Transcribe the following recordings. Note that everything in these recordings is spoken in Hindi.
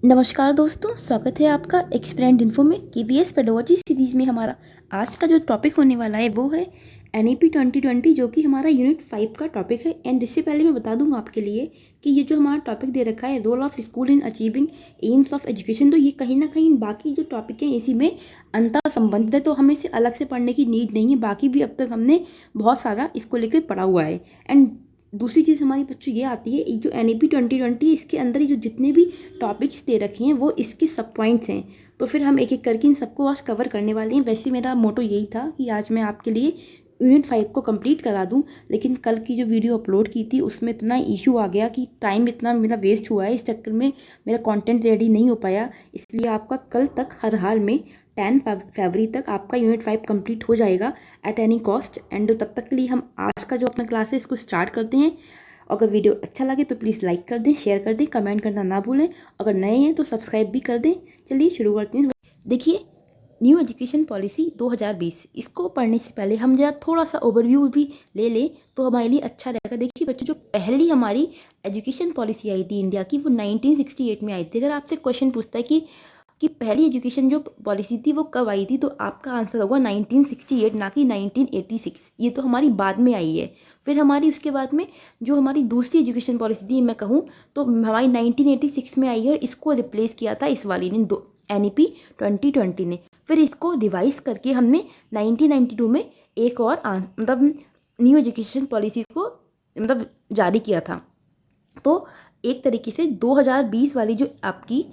नमस्कार दोस्तों, स्वागत है आपका एक्सप्लेंड इन्फो में। केवीएस पेडोलॉजी सीरीज़ में हमारा आज का जो टॉपिक होने वाला है वो है एनईपी 2020, जो कि हमारा यूनिट 5 का टॉपिक है। एंड इससे पहले मैं बता दूंगा आपके लिए कि ये जो हमारा टॉपिक दे रखा है, role of school in achieving aims of education, तो ये कहीं ना कहीं बाकी जो टॉपिक हैं इसी में अंतर संबंधित है, तो हमें इसे अलग से पढ़ने की नीड नहीं है। बाकी भी अब तक हमने बहुत सारा इसको लेकर पढ़ा हुआ है। एंड दूसरी चीज़ हमारी बच्चों ये आती है, एक जो एनईपी 2020 इसके अंदर ही जो जितने भी टॉपिक्स दे रखे हैं वो इसके सब पॉइंट्स हैं। तो फिर हम एक एक करके इन सबको आज कवर करने वाले हैं। वैसे मेरा मोटो यही था कि आज मैं आपके लिए यूनिट 5 को कंप्लीट करा दूं, लेकिन कल की जो वीडियो अपलोड की थी उसमें इतना इशू आ गया कि टाइम इतना मेरा वेस्ट हुआ है, इस चक्कर में मेरा कंटेंट रेडी नहीं हो पाया। इसलिए आपका कल तक हर हाल में 10 फरवरी तक आपका यूनिट 5 कंप्लीट हो जाएगा एट एनी कॉस्ट। एंड तब तक के लिए हम आज का जो अपना क्लास है इसको स्टार्ट करते हैं। अगर वीडियो अच्छा लगे तो प्लीज़ लाइक कर दें, शेयर कर दें, कमेंट करना ना भूलें। अगर नए हैं तो सब्सक्राइब भी कर दें। चलिए शुरू करते हैं। देखिए, न्यू एजुकेशन पॉलिसी 2020, इसको पढ़ने से पहले हम जरा थोड़ा सा ओवरव्यू भी ले लें तो हमारे लिए अच्छा रहेगा। देखिए बच्चों, जो पहली हमारी एजुकेशन पॉलिसी आई थी इंडिया की, वो 1968 में आई थी। अगर आपसे क्वेश्चन पूछता है कि पहली एजुकेशन जो पॉलिसी थी वो कब आई थी, तो आपका आंसर होगा 1968, ना कि 1986। ये तो हमारी बाद में आई है। फिर हमारी उसके बाद में जो हमारी दूसरी एजुकेशन पॉलिसी थी, मैं कहूँ तो हमारी 1986 में आई है, और इसको रिप्लेस किया था इस वाली ने, एनईपी 2020 ने। फिर इसको रिवाइज करके हमने 1992 में एक और मतलब न्यू एजुकेशन पॉलिसी को मतलब जारी किया था। तो एक तरीके से 2020 वाली जो आपकी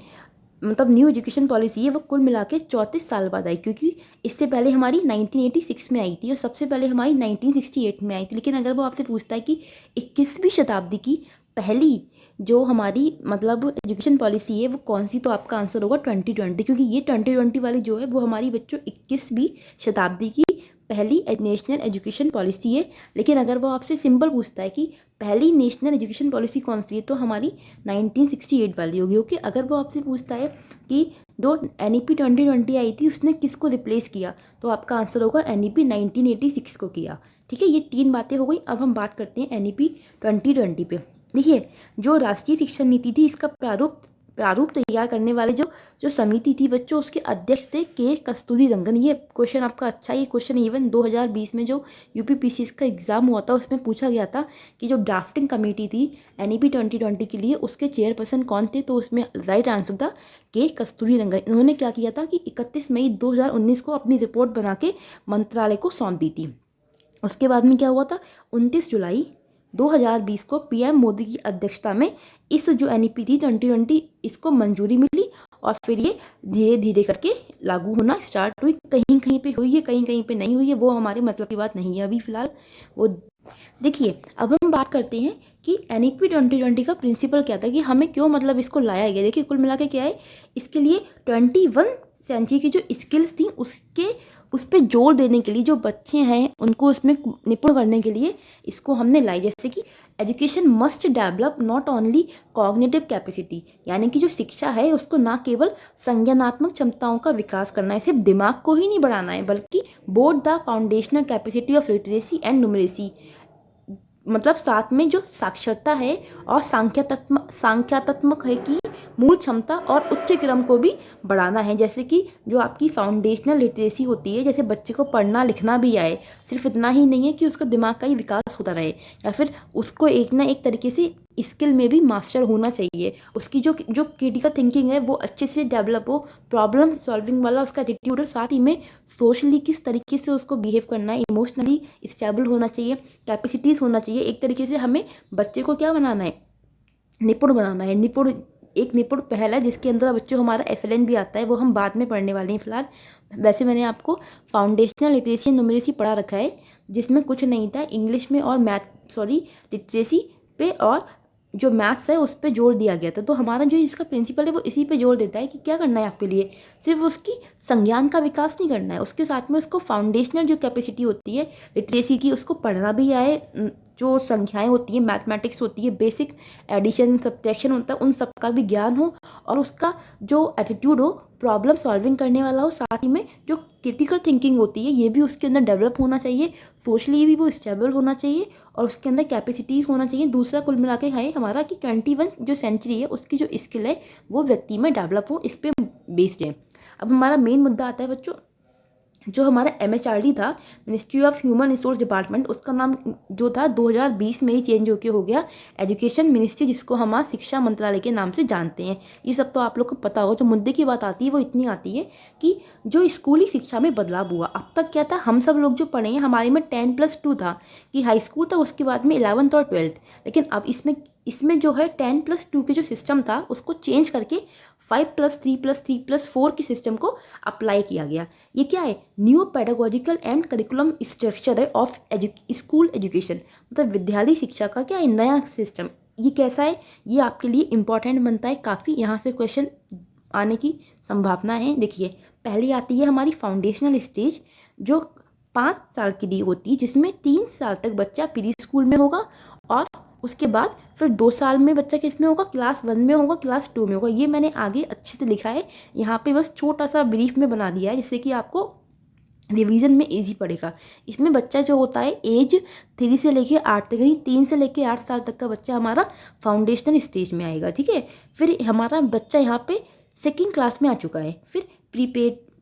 मतलब न्यू एजुकेशन पॉलिसी है वो कुल मिला के 34 साल बाद आई, क्योंकि इससे पहले हमारी 1986 में आई थी और सबसे पहले हमारी 1968 में आई थी। लेकिन अगर वो आपसे पूछता है कि 21वीं शताब्दी की पहली जो हमारी मतलब एजुकेशन पॉलिसी है वो कौन सी, तो आपका आंसर होगा 2020, क्योंकि ये 2020 वाली जो है वो हमारी बच्चों 21वीं शताब्दी की पहली नेशनल एजुकेशन पॉलिसी है। लेकिन अगर वो आपसे सिंपल पूछता है कि पहली नेशनल एजुकेशन पॉलिसी कौन सी है, तो हमारी 1968 वाली होगी। ओके, अगर वो आपसे पूछता है कि जो एनईपी 2020 आई थी उसने किसको रिप्लेस किया, तो आपका आंसर होगा एनईपी 1986 को किया। ठीक है, ये तीन बातें हो गई। अब हम बात करते हैं एनईपी 2020 पे। देखिए, जो राष्ट्रीय शिक्षा नीति थी इसका प्रारूप तैयार करने वाले जो जो समिति थी बच्चों, उसके अध्यक्ष थे के कस्तूरी रंगन। ये क्वेश्चन आपका अच्छा, ये क्वेश्चन इवन 2020 में जो यूपीपीसी का एग्जाम हुआ था उसमें पूछा गया था कि जो ड्राफ्टिंग कमेटी थी एनईपी 2020 के लिए उसके चेयरपर्सन कौन थे, तो उसमें राइट आंसर था के कस्तूरी रंगन। इन्होंने क्या किया था कि 31 मई 2019 को अपनी रिपोर्ट बना के मंत्रालय को सौंप दी थी। उसके बाद में क्या हुआ था, 29 जुलाई 2020 को पीएम मोदी की अध्यक्षता में इस जो एनईपी थी 2020 इसको मंजूरी मिली, और फिर ये धीरे धीरे करके लागू होना स्टार्ट हुई। कहीं कहीं पे हुई है, कहीं कहीं पे नहीं हुई है, वो हमारे मतलब की बात नहीं है अभी फिलहाल वो। देखिए, अब हम बात करते हैं कि एनईपी 2020 का प्रिंसिपल क्या था, कि हमें क्यों मतलब इसको लाया गया। देखिए, कुल मिला के क्या है, इसके लिए 21 सेंचुरी की जो स्किल्स थी उस पर जोर देने के लिए, जो बच्चे हैं उनको उसमें निपुण करने के लिए इसको हमने लाई। जैसे कि education must develop not only cognitive capacity, यानी कि जो शिक्षा है उसको ना केवल संज्ञानात्मक क्षमताओं का विकास करना है, सिर्फ दिमाग को ही नहीं बढ़ाना है, बल्कि both the foundational capacity of literacy and numeracy, मतलब साथ में जो साक्षरता है और सांख्यात्मक है कि मूल क्षमता और उच्च क्रम को भी बढ़ाना है। जैसे कि जो आपकी फाउंडेशनल लिटरेसी होती है, जैसे बच्चे को पढ़ना लिखना भी आए, सिर्फ इतना ही नहीं है कि उसका दिमाग का ही विकास होता रहे, या फिर उसको एक ना एक तरीके से स्किल में भी मास्टर होना चाहिए। उसकी जो जो क्रिटिकल थिंकिंग है वो अच्छे से डेवलप हो, प्रॉब्लम सॉल्विंग वाला उसका एटीट्यूड, और साथ ही में सोशली किस तरीके से उसको बिहेव करना है, इमोशनली स्टेबल होना चाहिए, कैपेसिटीज़ होना चाहिए। एक तरीके से हमें बच्चे को क्या बनाना है, निपुण बनाना है। एक निपुण पहल है जिसके अंदर बच्चों हमारा एफएलएन भी आता है, वो हम बाद में पढ़ने वाले हैं फिलहाल। वैसे मैंने आपको फाउंडेशनल लिटरेसी एंड न्यूमरेसी पढ़ा रखा है, जिसमें कुछ नहीं था इंग्लिश में और लिटरेसी पे और जो मैथ्स है उस पर जोर दिया गया था। तो हमारा जो इसका प्रिंसिपल है वो इसी पे जोर देता है कि क्या करना है आपके लिए, सिर्फ उसकी संज्ञान का विकास नहीं करना है, उसके साथ में उसको फाउंडेशनल जो कैपेसिटी होती है लिटरेसी की उसको पढ़ना भी आए, जो संख्याएं होती हैं, मैथमेटिक्स होती है, बेसिक एडिशन सब्ट्रैक्शन होता है, उन सब का भी ज्ञान हो और उसका जो एटीट्यूड हो प्रॉब्लम सॉल्विंग करने वाला हो। साथ ही में जो क्रिटिकल थिंकिंग होती है ये भी उसके अंदर डेवलप होना चाहिए। सोशली भी वो स्टेबल होना चाहिए और उसके अंदर कैपेसिटीज़ होना चाहिए। दूसरा कुल मिला के है हमारा कि 21 जो सेंचुरी है उसकी जो स्किल है वो व्यक्ति में डेवलप हो, इस पर बेस्ड है। अब हमारा मेन मुद्दा आता है बच्चों, जो हमारा MHRD था, ministry of human resource department, उसका नाम जो था 2020 में ही चेंज होकर हो गया एजुकेशन मिनिस्ट्री, जिसको हम आज शिक्षा मंत्रालय के नाम से जानते हैं। ये सब तो आप लोग को पता हो। जो मुद्दे की बात आती है वो इतनी आती है कि जो स्कूली शिक्षा में बदलाव हुआ। अब तक क्या था, हम सब लोग जो पढ़े हैं हमारे में 10+2 था कि हाई स्कूल था, उसके बाद में 11th और 12th। लेकिन अब इसमें जो है 10+2 के जो सिस्टम था उसको चेंज करके 5+3+3+4 के सिस्टम को अप्लाई किया गया। ये क्या है, new pedagogical and curriculum structure है ऑफ स्कूल एजुकेशन, मतलब विद्यालय शिक्षा का क्या है नया सिस्टम। ये कैसा है, ये आपके लिए इम्पॉर्टेंट बनता है काफ़ी, यहाँ से क्वेश्चन आने की संभावना है। देखिए पहली आती है हमारी फाउंडेशनल स्टेज, जो 5 साल के लिए होती है, जिसमें 3 साल तक बच्चा प्री स्कूल में होगा और उसके बाद फिर 2 साल में बच्चा किस में होगा, क्लास 1 में होगा, क्लास 2 में होगा। ये मैंने आगे अच्छे से लिखा है, यहाँ पे बस छोटा सा ब्रीफ में बना दिया है जिससे कि आपको रिवीजन में इजी पड़ेगा। इसमें बच्चा जो होता है एज 3 से लेके 8 तक, यानी 3 से लेके 8 साल तक का बच्चा हमारा फाउंडेशनल स्टेज में आएगा। ठीक है, फिर हमारा बच्चा यहाँ पे 2nd क्लास में आ चुका है। फिर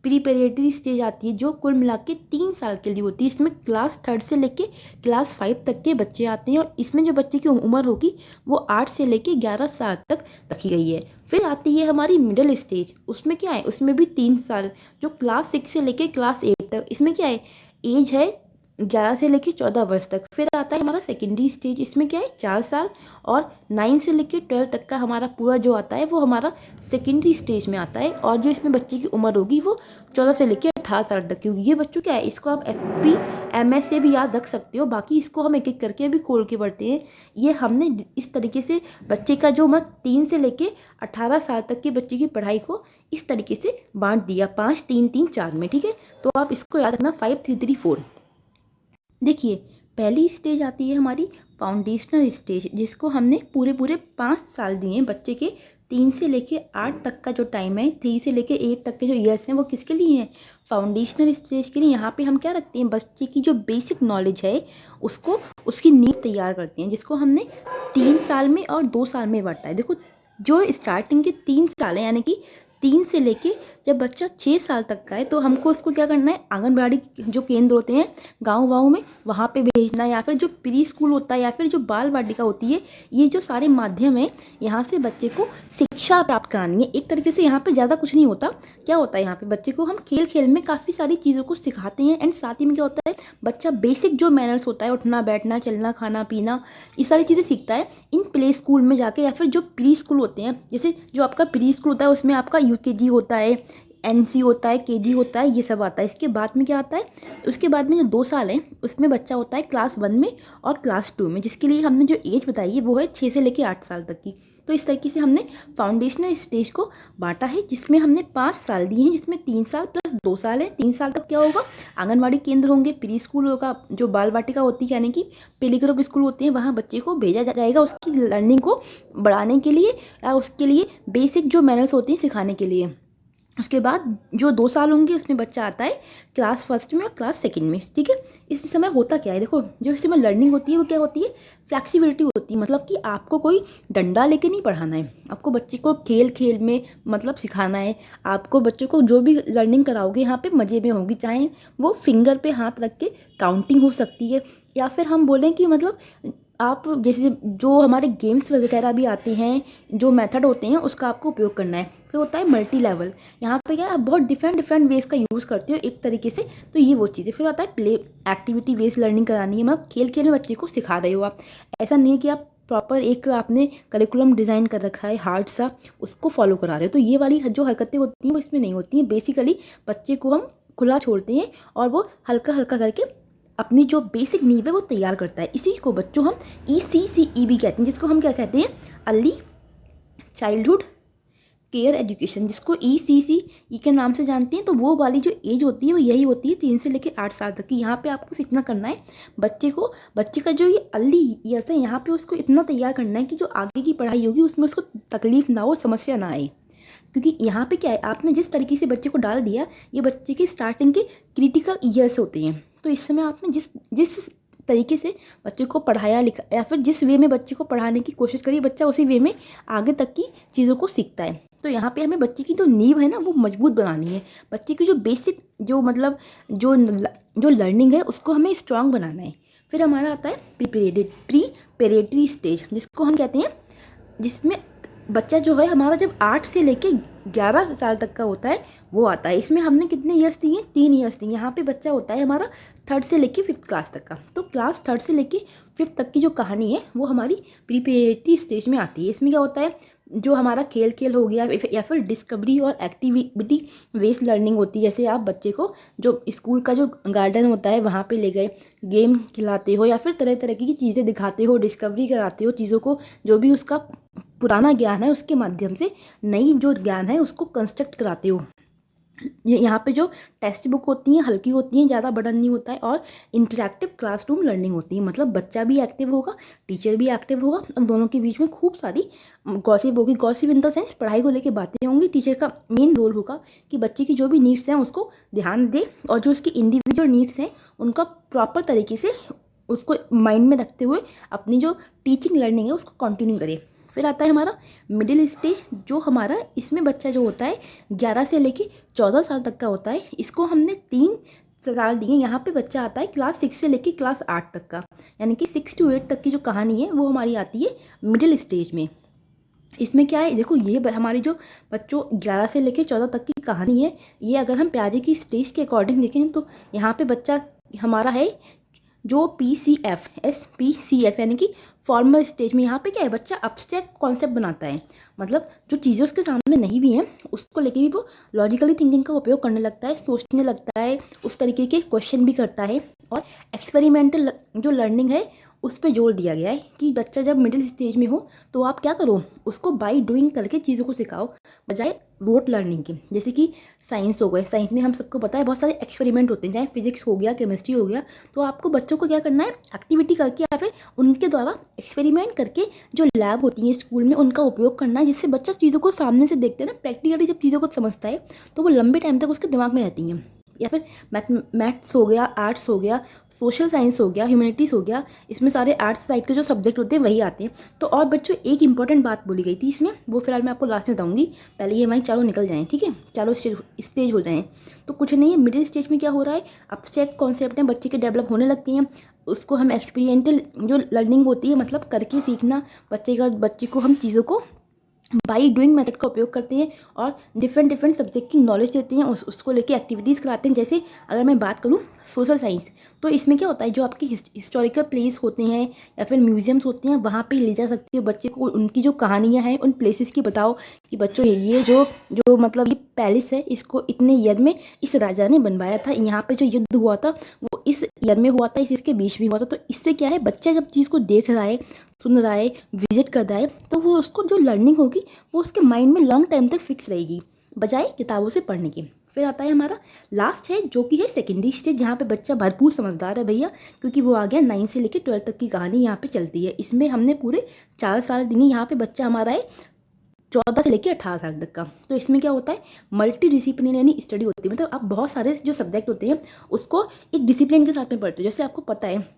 प्रीपेरेटरी स्टेज आती है जो कुल मिला के 3 साल के लिए होती है। इसमें क्लास 3rd से लेके क्लास 5 तक के बच्चे आते हैं और इसमें जो बच्चे की उम्र होगी वो 8 से लेके 11 साल तक रखी गई है। फिर आती है हमारी मिडिल स्टेज, उसमें क्या है, उसमें भी 3 साल, जो क्लास 6 से लेके क्लास 8 तक। इसमें क्या है, एज है 11 से लेके 14 वर्ष तक। फिर आता है हमारा सेकेंडरी स्टेज, इसमें क्या है 4 साल और 9 से लेके 12 तक का हमारा पूरा जो आता है वो हमारा सेकेंडरी स्टेज में आता है। और जो इसमें बच्चे की उम्र होगी वो 14 से लेके 18 साल तक की होगी। ये बच्चों क्या है, इसको आप FP MS से भी याद रख सकते हो, बाकी इसको हम एक एक करके भी खोल के पढ़ते हैं। ये हमने इस तरीके से बच्चे का जो 3 से लेके 18 साल तक के बच्चे की पढ़ाई को इस तरीके से बांट दिया 5 3 3 4 में। ठीक है, तो आप इसको याद रखना 5 3 3 4। देखिए पहली स्टेज आती है हमारी फाउंडेशनल स्टेज, जिसको हमने पूरे 5 साल दिए हैं बच्चे के। 3 से लेके 8 तक का जो टाइम है, 3 से लेके 8 तक के जो ईयर्स हैं वो किसके लिए हैं, फाउंडेशनल स्टेज के लिए। यहाँ पे हम क्या रखते हैं, बच्चे की जो बेसिक नॉलेज है उसको, उसकी नींव तैयार करते हैं, जिसको हमने 3 साल में और 2 साल में बांटा है। देखो जो स्टार्टिंग के 3 साल हैं, यानी कि 3 से लेके जब बच्चा 6 साल तक का है तो हमको उसको क्या करना है, आंगनबाड़ी जो केंद्र होते हैं गाँव में वहाँ पे भेजना, या फिर जो प्री स्कूल होता है या फिर जो बाल वाटिका होती है, ये जो सारे माध्यम हैं यहाँ से बच्चे को शिक्षा प्राप्त करानी है। एक तरीके से यहाँ पे ज़्यादा कुछ नहीं होता। क्या होता है, यहाँ पे बच्चे को हम खेल खेल में काफ़ी सारी चीज़ों को सिखाते हैं। एंड साथ ही में क्या होता है, बच्चा बेसिक जो मैनर्स होता है, उठना बैठना चलना खाना पीना, ये सारी चीज़ें सीखता है इन प्ले स्कूल में जाके, या फिर जो प्री स्कूल होते हैं। जैसे जो आपका प्री स्कूल होता है उसमें आपका UKG होता है, NC होता है, KG होता है, ये सब आता है। इसके बाद में क्या आता है, उसके बाद में जो 2 साल है उसमें बच्चा होता है क्लास 1 में और क्लास 2 में, जिसके लिए हमने जो एज बताई है वो है 6 से लेकर 8 साल तक की। तो इस तरीके से हमने फाउंडेशनल स्टेज को बांटा है, जिसमें हमने 5 साल दिए हैं, जिसमें 3 साल प्लस 2 साल है। 3 साल तक क्या होगा, आंगनबाड़ी केंद्र होंगे, प्री स्कूल होगा, जो बाल वाटिका होती है यानी कि प्ले ग्रुप स्कूल होते हैं, वहाँ बच्चे को भेजा जाएगा उसकी लर्निंग को बढ़ाने के लिए या उसके लिए बेसिक जो मैनर्स होती हैं सिखाने के लिए। उसके बाद जो 2 साल होंगे उसमें बच्चा आता है क्लास 1 में और क्लास 2 में। ठीक है, इस समय होता क्या है, देखो जो इसमें लर्निंग होती है वो क्या होती है, फ्लैक्सिबिलिटी होती है। मतलब कि आपको कोई डंडा लेके नहीं पढ़ाना है, आपको बच्चे को खेल खेल में मतलब सिखाना है। आपको बच्चों को जो भी लर्निंग कराओगे यहाँ पे मज़े में होगी, चाहे वो फिंगर पे हाथ रख के काउंटिंग हो सकती है, या फिर हम बोलें कि मतलब आप जैसे जो हमारे गेम्स वगैरह भी आते हैं, जो मेथड होते हैं उसका आपको उपयोग करना है। फिर होता है मल्टी लेवल, यहाँ पे क्या आप बहुत डिफरेंट वेज का यूज़ करते हो एक तरीके से, तो ये वो चीज़ें। फिर आता है प्ले एक्टिविटी बेस्ड लर्निंग करानी है, मतलब खेल खेल में बच्चे को सिखा रहे हो आप। ऐसा नहीं है कि आप प्रॉपर एक आपने करिकुलम डिज़ाइन कर रखा है हार्ड सा, उसको फॉलो करा रहे हो। तो ये वाली जो हरकतें होती हैं वो इसमें नहीं होती हैं। बेसिकली बच्चे को हम खुला छोड़ते हैं और वो हल्का हल्का करके अपनी जो बेसिक नींव है वो तैयार करता है। इसी को बच्चों हम ECCE भी कहते हैं, जिसको हम क्या कहते हैं, अर्ली चाइल्डहुड केयर एजुकेशन, जिसको ECC के नाम से जानते हैं। तो वो वाली जो एज होती है वो यही होती है 3 से लेकर 8 साल तक की। यहाँ पे आपको इतना करना है बच्चे का जो ये अर्ली ईयर्स है यहाँ पे उसको इतना तैयार करना है कि जो आगे की पढ़ाई होगी उसमें उसको तकलीफ ना हो, समस्या ना आए। क्योंकि यहाँ पे क्या है, आपने जिस तरीके से बच्चे को डाल दिया, ये बच्चे के स्टार्टिंग के क्रिटिकल ईयर्स होते हैं। तो इस समय आपने जिस तरीके से बच्चे को पढ़ाया लिखा या फिर जिस वे में बच्चे को पढ़ाने की कोशिश करी, बच्चा उसी वे में आगे तक की चीज़ों को सीखता है। तो यहाँ पे हमें बच्चे की जो नींव है ना वो मजबूत बनानी है। बच्चे की जो बेसिक जो मतलब जो लर्निंग है उसको हमें स्ट्रांग बनाना है। फिर हमारा आता है प्रीपेरेटरी स्टेज, जिसको हम कहते हैं, जिसमें बच्चा जो है हमारा जब 8 से लेके 11 साल तक का होता है वो आता है। इसमें हमने कितने ईयर्स दिए हैं? 3 ईयर्स दिए। यहाँ पे बच्चा होता है हमारा 3rd से लेके 5th क्लास तक का। तो क्लास 3rd से लेके 5th तक की जो कहानी है वो हमारी प्रीपेरेटरी स्टेज में आती है। इसमें क्या होता है, जो हमारा खेल हो गया या फिर डिस्कवरी और एक्टिविटी बेस्ड लर्निंग होती है। जैसे आप बच्चे को जो स्कूल का जो गार्डन होता है वहाँ पे ले गए, गेम खिलाते हो या फिर तरह तरह की चीज़ें दिखाते हो, डिस्कवरी कराते हो चीज़ों को, जो भी उसका पुराना ज्ञान है उसके माध्यम से नई जो ज्ञान है उसको कंस्ट्रक्ट कराते हो। यहाँ पे जो टेक्स्ट बुक होती हैं हल्की होती हैं, ज़्यादा बर्डन नहीं होता है, और इंटरैक्टिव क्लासरूम लर्निंग होती है। मतलब बच्चा भी एक्टिव होगा, टीचर भी एक्टिव होगा, और दोनों के बीच में खूब सारी गॉसिप होगी। गॉसिप इन द सेंस पढ़ाई को लेकर बातें होंगी। टीचर का मेन रोल होगा कि बच्चे की जो भी नीड्स हैं उसको ध्यान दे, और जो उसकी इंडिविजुअल नीड्स हैं उनका प्रॉपर तरीके से उसको माइंड में रखते हुए अपनी जो टीचिंग लर्निंग है उसको कंटिन्यू करे। फिर आता है हमारा मिडिल स्टेज, जो हमारा इसमें बच्चा जो होता है 11 से लेके 14 साल तक का होता है। इसको हमने 3 साल दिए। यहाँ पे बच्चा आता है क्लास 6 से लेके क्लास 8 तक का, यानी कि 6 to 8 तक की जो कहानी है वो हमारी आती है मिडिल स्टेज में। इसमें क्या है, देखो ये हमारी जो बच्चों 11 से लेके 14 तक की कहानी है, ये अगर हम प्याजे की स्टेज के अकॉर्डिंग देखें तो यहाँ पे बच्चा हमारा है जो SPCF यानी कि फॉर्मल स्टेज में। यहाँ पे क्या है, बच्चा अब्स्ट्रैक्ट कॉन्सेप्ट बनाता है। मतलब जो चीज़ें उसके सामने नहीं भी हैं उसको लेके भी वो लॉजिकली थिंकिंग का उपयोग करने लगता है, सोचने लगता है, उस तरीके के क्वेश्चन भी करता है। और एक्सपेरिमेंटल जो लर्निंग है उस पर जोर दिया गया है कि बच्चा जब मिडिल स्टेज में हो तो आप क्या करो, उसको बाय डूइंग करके चीज़ों को सिखाओ, बजाय रोट लर्निंग के। जैसे कि साइंस हो गए, साइंस में हम सबको पता है बहुत सारे एक्सपेरिमेंट होते हैं, चाहे फिजिक्स हो गया, केमिस्ट्री हो गया। तो आपको बच्चों को क्या करना है, एक्टिविटी करके या फिर उनके द्वारा एक्सपेरिमेंट करके जो लैब होती है स्कूल में उनका उपयोग करना है, जिससे बच्चा चीज़ों को सामने से देखते हैं ना, प्रैक्टिकली जब चीज़ों को समझता है तो वो लंबे टाइम तक उसके दिमाग में रहती हैं। या फिर मैथ्स हो गया, आर्ट्स हो गया, सोशल साइंस हो गया, ह्यूमैनिटीज़ हो गया, इसमें सारे आर्ट्स साइड के जो सब्जेक्ट होते हैं वही आते हैं। तो और बच्चों एक इंपॉर्टेंट बात बोली गई थी इसमें, वो फिलहाल मैं आपको लास्ट में बताऊंगी, पहले ये हमारी चारों निकल जाएँ, ठीक है, चारों स्टेज हो जाएँ। तो कुछ नहीं है, मिडिल स्टेज में क्या हो रहा है, अब्स्ट्रैक्ट कॉन्सेप्ट हैं बच्चे के डेवलप होने लगती हैं, उसको हम एक्सपीरियंटल जो लर्निंग होती है, मतलब करके सीखना, बच्चे को हम चीज़ों को बाई डूइंग मेथड का उपयोग करते हैं और डिफरेंट सब्जेक्ट की नॉलेज देते हैं, उसको लेके एक्टिविटीज़ कराते हैं। जैसे अगर मैं बात करूँ सोशल साइंस, तो इसमें क्या होता है, जो आपके हिस्टोरिकल प्लेस होते हैं या फिर म्यूजियम्स होते हैं वहाँ पे ले जा सकते हो बच्चे को, उनकी जो कहानियाँ हैं उन प्लेसेस की बताओ कि बच्चों ये जो मतलब ये पैलेस है इसको इतने ईयर में इस राजा ने बनवाया था, यहाँ पे जो युद्ध हुआ था वो इस ईयर में हुआ था, इसके बीच में हुआ था। तो इससे क्या है, बच्चा जब चीज़ को देख रहा है, सुन रहा है, विजिट कर रहा है, तो वो उसको जो लर्निंग होगी वो उसके माइंड में लॉन्ग टाइम तक फिक्स रहेगी, बजाय किताबों से पढ़ने की। फिर आता है हमारा लास्ट है जो कि है सेकेंडरी स्टेज, जहाँ पे बच्चा भरपूर समझदार है भैया, क्योंकि वो आ गया 9 से लेकर 12 तक की कहानी यहाँ पे चलती है। इसमें हमने पूरे 4 साल दिए। यहाँ पे बच्चा हमारा है 14 से लेकर 18 साल तक का। तो इसमें क्या होता है, मल्टी डिसिप्लिन यानी स्टडी होती है, मतलब आप बहुत सारे जो सब्जेक्ट होते हैं उसको एक डिसिप्लिन के साथ में पढ़ते हो। जैसे आपको पता है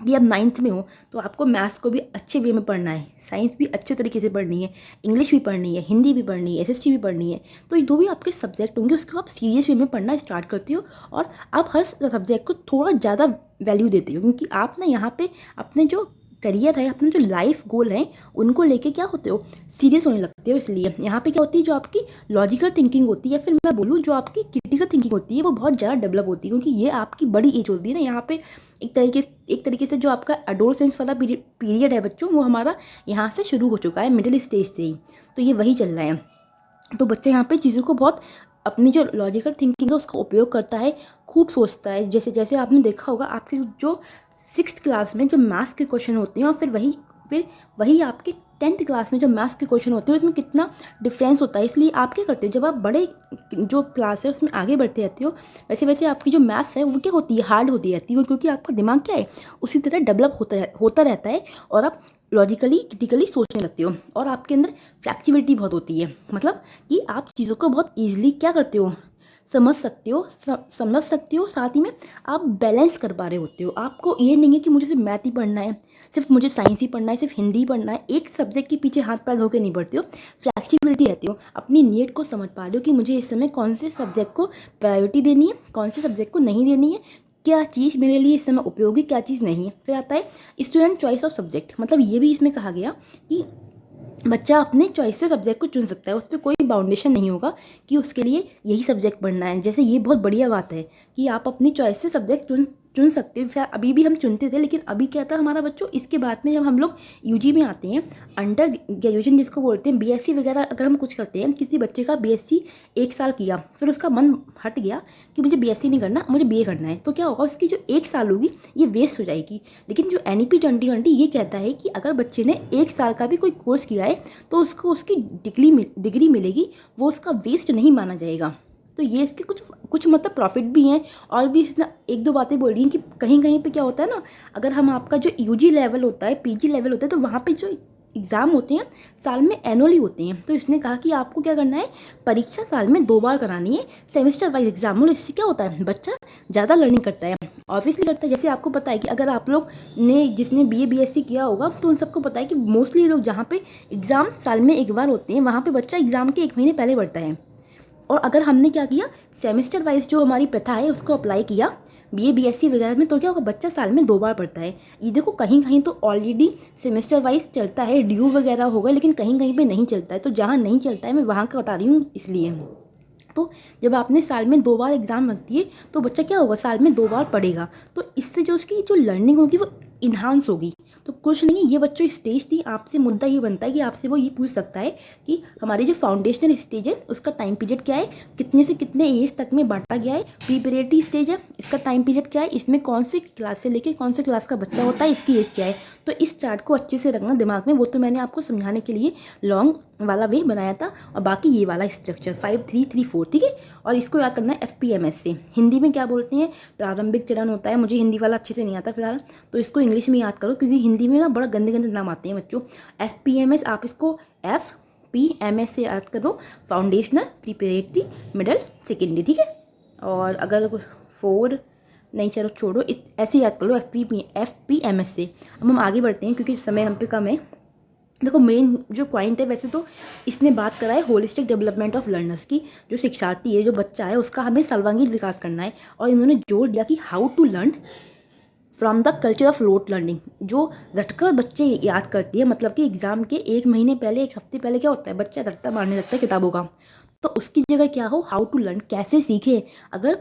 कि आप 9th में हो तो आपको मैथ्स को भी अच्छे वे में पढ़ना है, साइंस भी अच्छे तरीके से पढ़नी है, इंग्लिश भी पढ़नी है, हिंदी भी पढ़नी है, SST भी पढ़नी है। तो जो भी आपके सब्जेक्ट होंगे उसको आप सीरियस वे में पढ़ना स्टार्ट करते हो और आप हर सब्जेक्ट को थोड़ा ज़्यादा वैल्यू देते हो, क्योंकि आप ना यहाँ पे अपने जो करियर है, अपने जो लाइफ गोल हैं उनको लेके क्या होते हो, सीरियस होने लगते हो। इसलिए यहाँ पे क्या होती है, जो आपकी लॉजिकल थिंकिंग होती है, फिर मैं बोलूँ जो आपकी क्रिटिकल थिंकिंग होती है वो बहुत ज़्यादा डेवलप होती है, क्योंकि ये आपकी बड़ी एज होती है ना। यहाँ पे एक तरीके से जो आपका एडोलसेंस वाला पीरियड है बच्चों, वो हमारा यहाँ से शुरू हो चुका है, मिडिल स्टेज से ही। तो ये वही चल रहा है। तो बच्चा यहाँ पे चीज़ों को बहुत अपनी जो लॉजिकल थिंकिंग है उसका उपयोग करता है, खूब सोचता है। जैसे जैसे आपने देखा होगा आपके जो 6th क्लास में जो मैथ्स के क्वेश्चन होते हैं और फिर वही आपके 10th क्लास में जो मैथ्स के क्वेश्चन होते हैं उसमें कितना डिफरेंस होता है। इसलिए आप क्या करते हो, जब आप बड़े जो क्लास है उसमें आगे बढ़ते रहते हो, वैसे वैसे आपकी जो मैथ्स है वो क्या होती है, हार्ड होती रहती है, क्योंकि आपका दिमाग क्या है उसी तरह डेवलप होता रहता है और आप लॉजिकली क्रिटिकली सोचने लगते हो और आपके अंदर फ्लैक्सिबिलिटी बहुत होती है। मतलब कि आप चीज़ों को बहुत ईजिली क्या करते हो, समझ सकते हो, साथ ही में आप बैलेंस कर पा रहे होते हो। आपको ये नहीं है कि मुझे सिर्फ मैथ ही पढ़ना है, सिर्फ मुझे साइंस ही पढ़ना है, सिर्फ हिंदी ही पढ़ना है, एक सब्जेक्ट के पीछे हाथ पैर धोके नहीं पढ़ते हो, फ्लैक्सिबिलिटी रहती हो, अपनी नीड को समझ पा रहे हो कि मुझे इस समय कौन से सब्जेक्ट को प्रायोरिटी देनी है, कौन से सब्जेक्ट को नहीं देनी है, क्या चीज़ मेरे लिए इस समय उपयोगी, क्या चीज़ नहीं है। फिर आता है स्टूडेंट चॉइस ऑफ सब्जेक्ट, मतलब ये भी इसमें कहा गया कि बच्चा अपने चॉइस से सब्जेक्ट को चुन सकता है, उस पर कोई बाउंडेशन नहीं होगा कि उसके लिए यही सब्जेक्ट पढ़ना है। जैसे ये बहुत बढ़िया बात है कि आप अपनी चॉइस से सब्जेक्ट चुन सकते हो। फिर अभी भी हम चुनते थे, लेकिन अभी क्या था हमारा बच्चों, इसके बाद में जब हम लोग यूजी में आते हैं, अंडर ग्रेजुएशन जिसको बोलते हैं, बीएससी वगैरह अगर हम कुछ करते हैं, किसी बच्चे का बीएससी 1 साल किया, फिर उसका मन हट गया कि मुझे बीएससी नहीं करना, मुझे बीए करना है, तो क्या होगा, उसकी जो 1 साल होगी ये वेस्ट हो जाएगी। लेकिन जो NEP 2020 ये कहता है कि अगर बच्चे ने 1 साल का भी कोई कोर्स किया है तो उसको उसकी डिग्री मिलेगी, वो उसका वेस्ट नहीं माना जाएगा। तो ये इसके कुछ मतलब प्रॉफिट भी हैं। और भी इसने 1-2 बातें बोल रही हैं कि कहीं कहीं पे क्या होता है ना, अगर हम आपका जो यूजी लेवल होता है, पीजी लेवल होता है, तो वहाँ पे जो एग्ज़ाम होते हैं साल में एनुअली होते हैं। तो इसने कहा कि आपको क्या करना है, परीक्षा साल में 2 बार करानी है, सेमेस्टर वाइज एग्जाम। और इससे क्या होता है, बच्चा ज़्यादा लर्निंग करता है, ऑब्वियसली करता है। जैसे आपको पता है कि अगर आप लोग ने जिसने BA BSc किया होगा तो उन सबको पता है कि मोस्टली लोग जहाँ पे एग्ज़ाम साल में 1 बार होते हैं, वहाँ पे बच्चा एग्ज़ाम के 1 महीने पहले बढ़ता है। और अगर हमने क्या किया, सेमेस्टर वाइज जो हमारी प्रथा है उसको अप्लाई किया BA BSc वगैरह में, तो क्या होगा, बच्चा साल में 2 बार पढ़ता है। ये देखो कहीं कहीं तो ऑलरेडी सेमेस्टर वाइज चलता है, ड्यू वगैरह होगा, लेकिन कहीं कहीं पे नहीं चलता है। तो जहाँ नहीं चलता है मैं वहाँ का बता रही हूँ। इसलिए तो जब आपने साल में 2 बार एग्ज़ाम रख दिए तो बच्चा क्या होगा, साल में 2 बार पढ़ेगा, तो इससे जो उसकी जो लर्निंग होगी वो इन्हांस होगी। तो कुछ नहीं, ये बच्चों स्टेज थी। आपसे मुद्दा ये बनता है कि आपसे वो ये पूछ सकता है कि हमारी जो फाउंडेशनल स्टेज है उसका टाइम पीरियड क्या है, कितने से कितने एज तक में बांटा गया है, प्रीपरेटरी स्टेज है इसका टाइम पीरियड क्या है, इसमें कौन से क्लास से लेके कौन से क्लास का बच्चा होता है, इसकी एज क्या है। तो इस चार्ट को अच्छे से रखना दिमाग में, वो तो मैंने आपको समझाने के लिए लॉन्ग वाला वे बनाया था। और बाकी ये वाला स्ट्रक्चर 5-3-3-4, ठीक है। और इसको याद करना है FPMS से। हिंदी में क्या बोलते हैं, प्रारंभिक चरण होता है। मुझे हिंदी वाला अच्छे से नहीं आता फिलहाल, तो इसको इंग्लिश में याद करो, क्योंकि हिंदी में ना बड़ा गंदे गंदे नाम आते हैं बच्चों। FPMS आप इसको FPMS से याद करो, फाउंडेशनल, प्रिपरेटरी, मिडल, सेकेंडरी, ठीक है। और अगर 4 नहीं, चलो छोड़ो, ऐसे याद कर लो FPMS से। अब हम आगे बढ़ते हैं क्योंकि समय हम पे कम है। देखो मेन जो पॉइंट है, वैसे तो इसने बात करा है होलिस्टिक डेवलपमेंट ऑफ लर्नर्स की। जो शिक्षार्थी है, जो बच्चा है, उसका हमें सर्वांगीण विकास करना है। और इन्होंने जोर दिया कि how to learn from the culture of rote learning. जो रटकर बच्चे याद करती है, मतलब कि एग्जाम के 1 महीने पहले, 1 हफ्ते पहले क्या होता है, बच्चा रट्टा मारने लगता है किताबों का। तो उसकी जगह क्या हो, हाउ टू लर्न, कैसे सीखे। अगर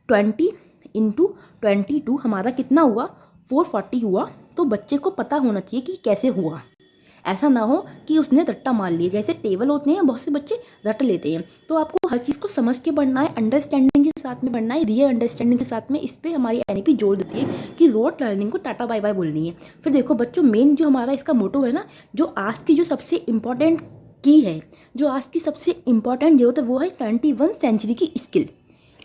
20 × 22 हमारा कितना हुआ, 440 हुआ, तो बच्चे को पता होना चाहिए कि कैसे हुआ। ऐसा ना हो कि उसने रट्टा मार लिया। जैसे टेबल होते हैं, बहुत से बच्चे रट लेते हैं। तो आपको हर चीज़ को समझ के पढ़ना है, अंडरस्टैंडिंग के साथ में पढ़ना है, रियल अंडरस्टैंडिंग के साथ में। इस पर हमारी NEP जोर देती है कि रोट लर्निंग को टाटा बाय बाय बोलनी है। फिर देखो बच्चों, मेन जो हमारा इसका मोटो है ना, जो आज की जो सबसे इम्पॉर्टेंट की है, जो आज की सबसे इम्पॉर्टेंट जरूरत है, वो है 21 सेंचुरी की स्किल।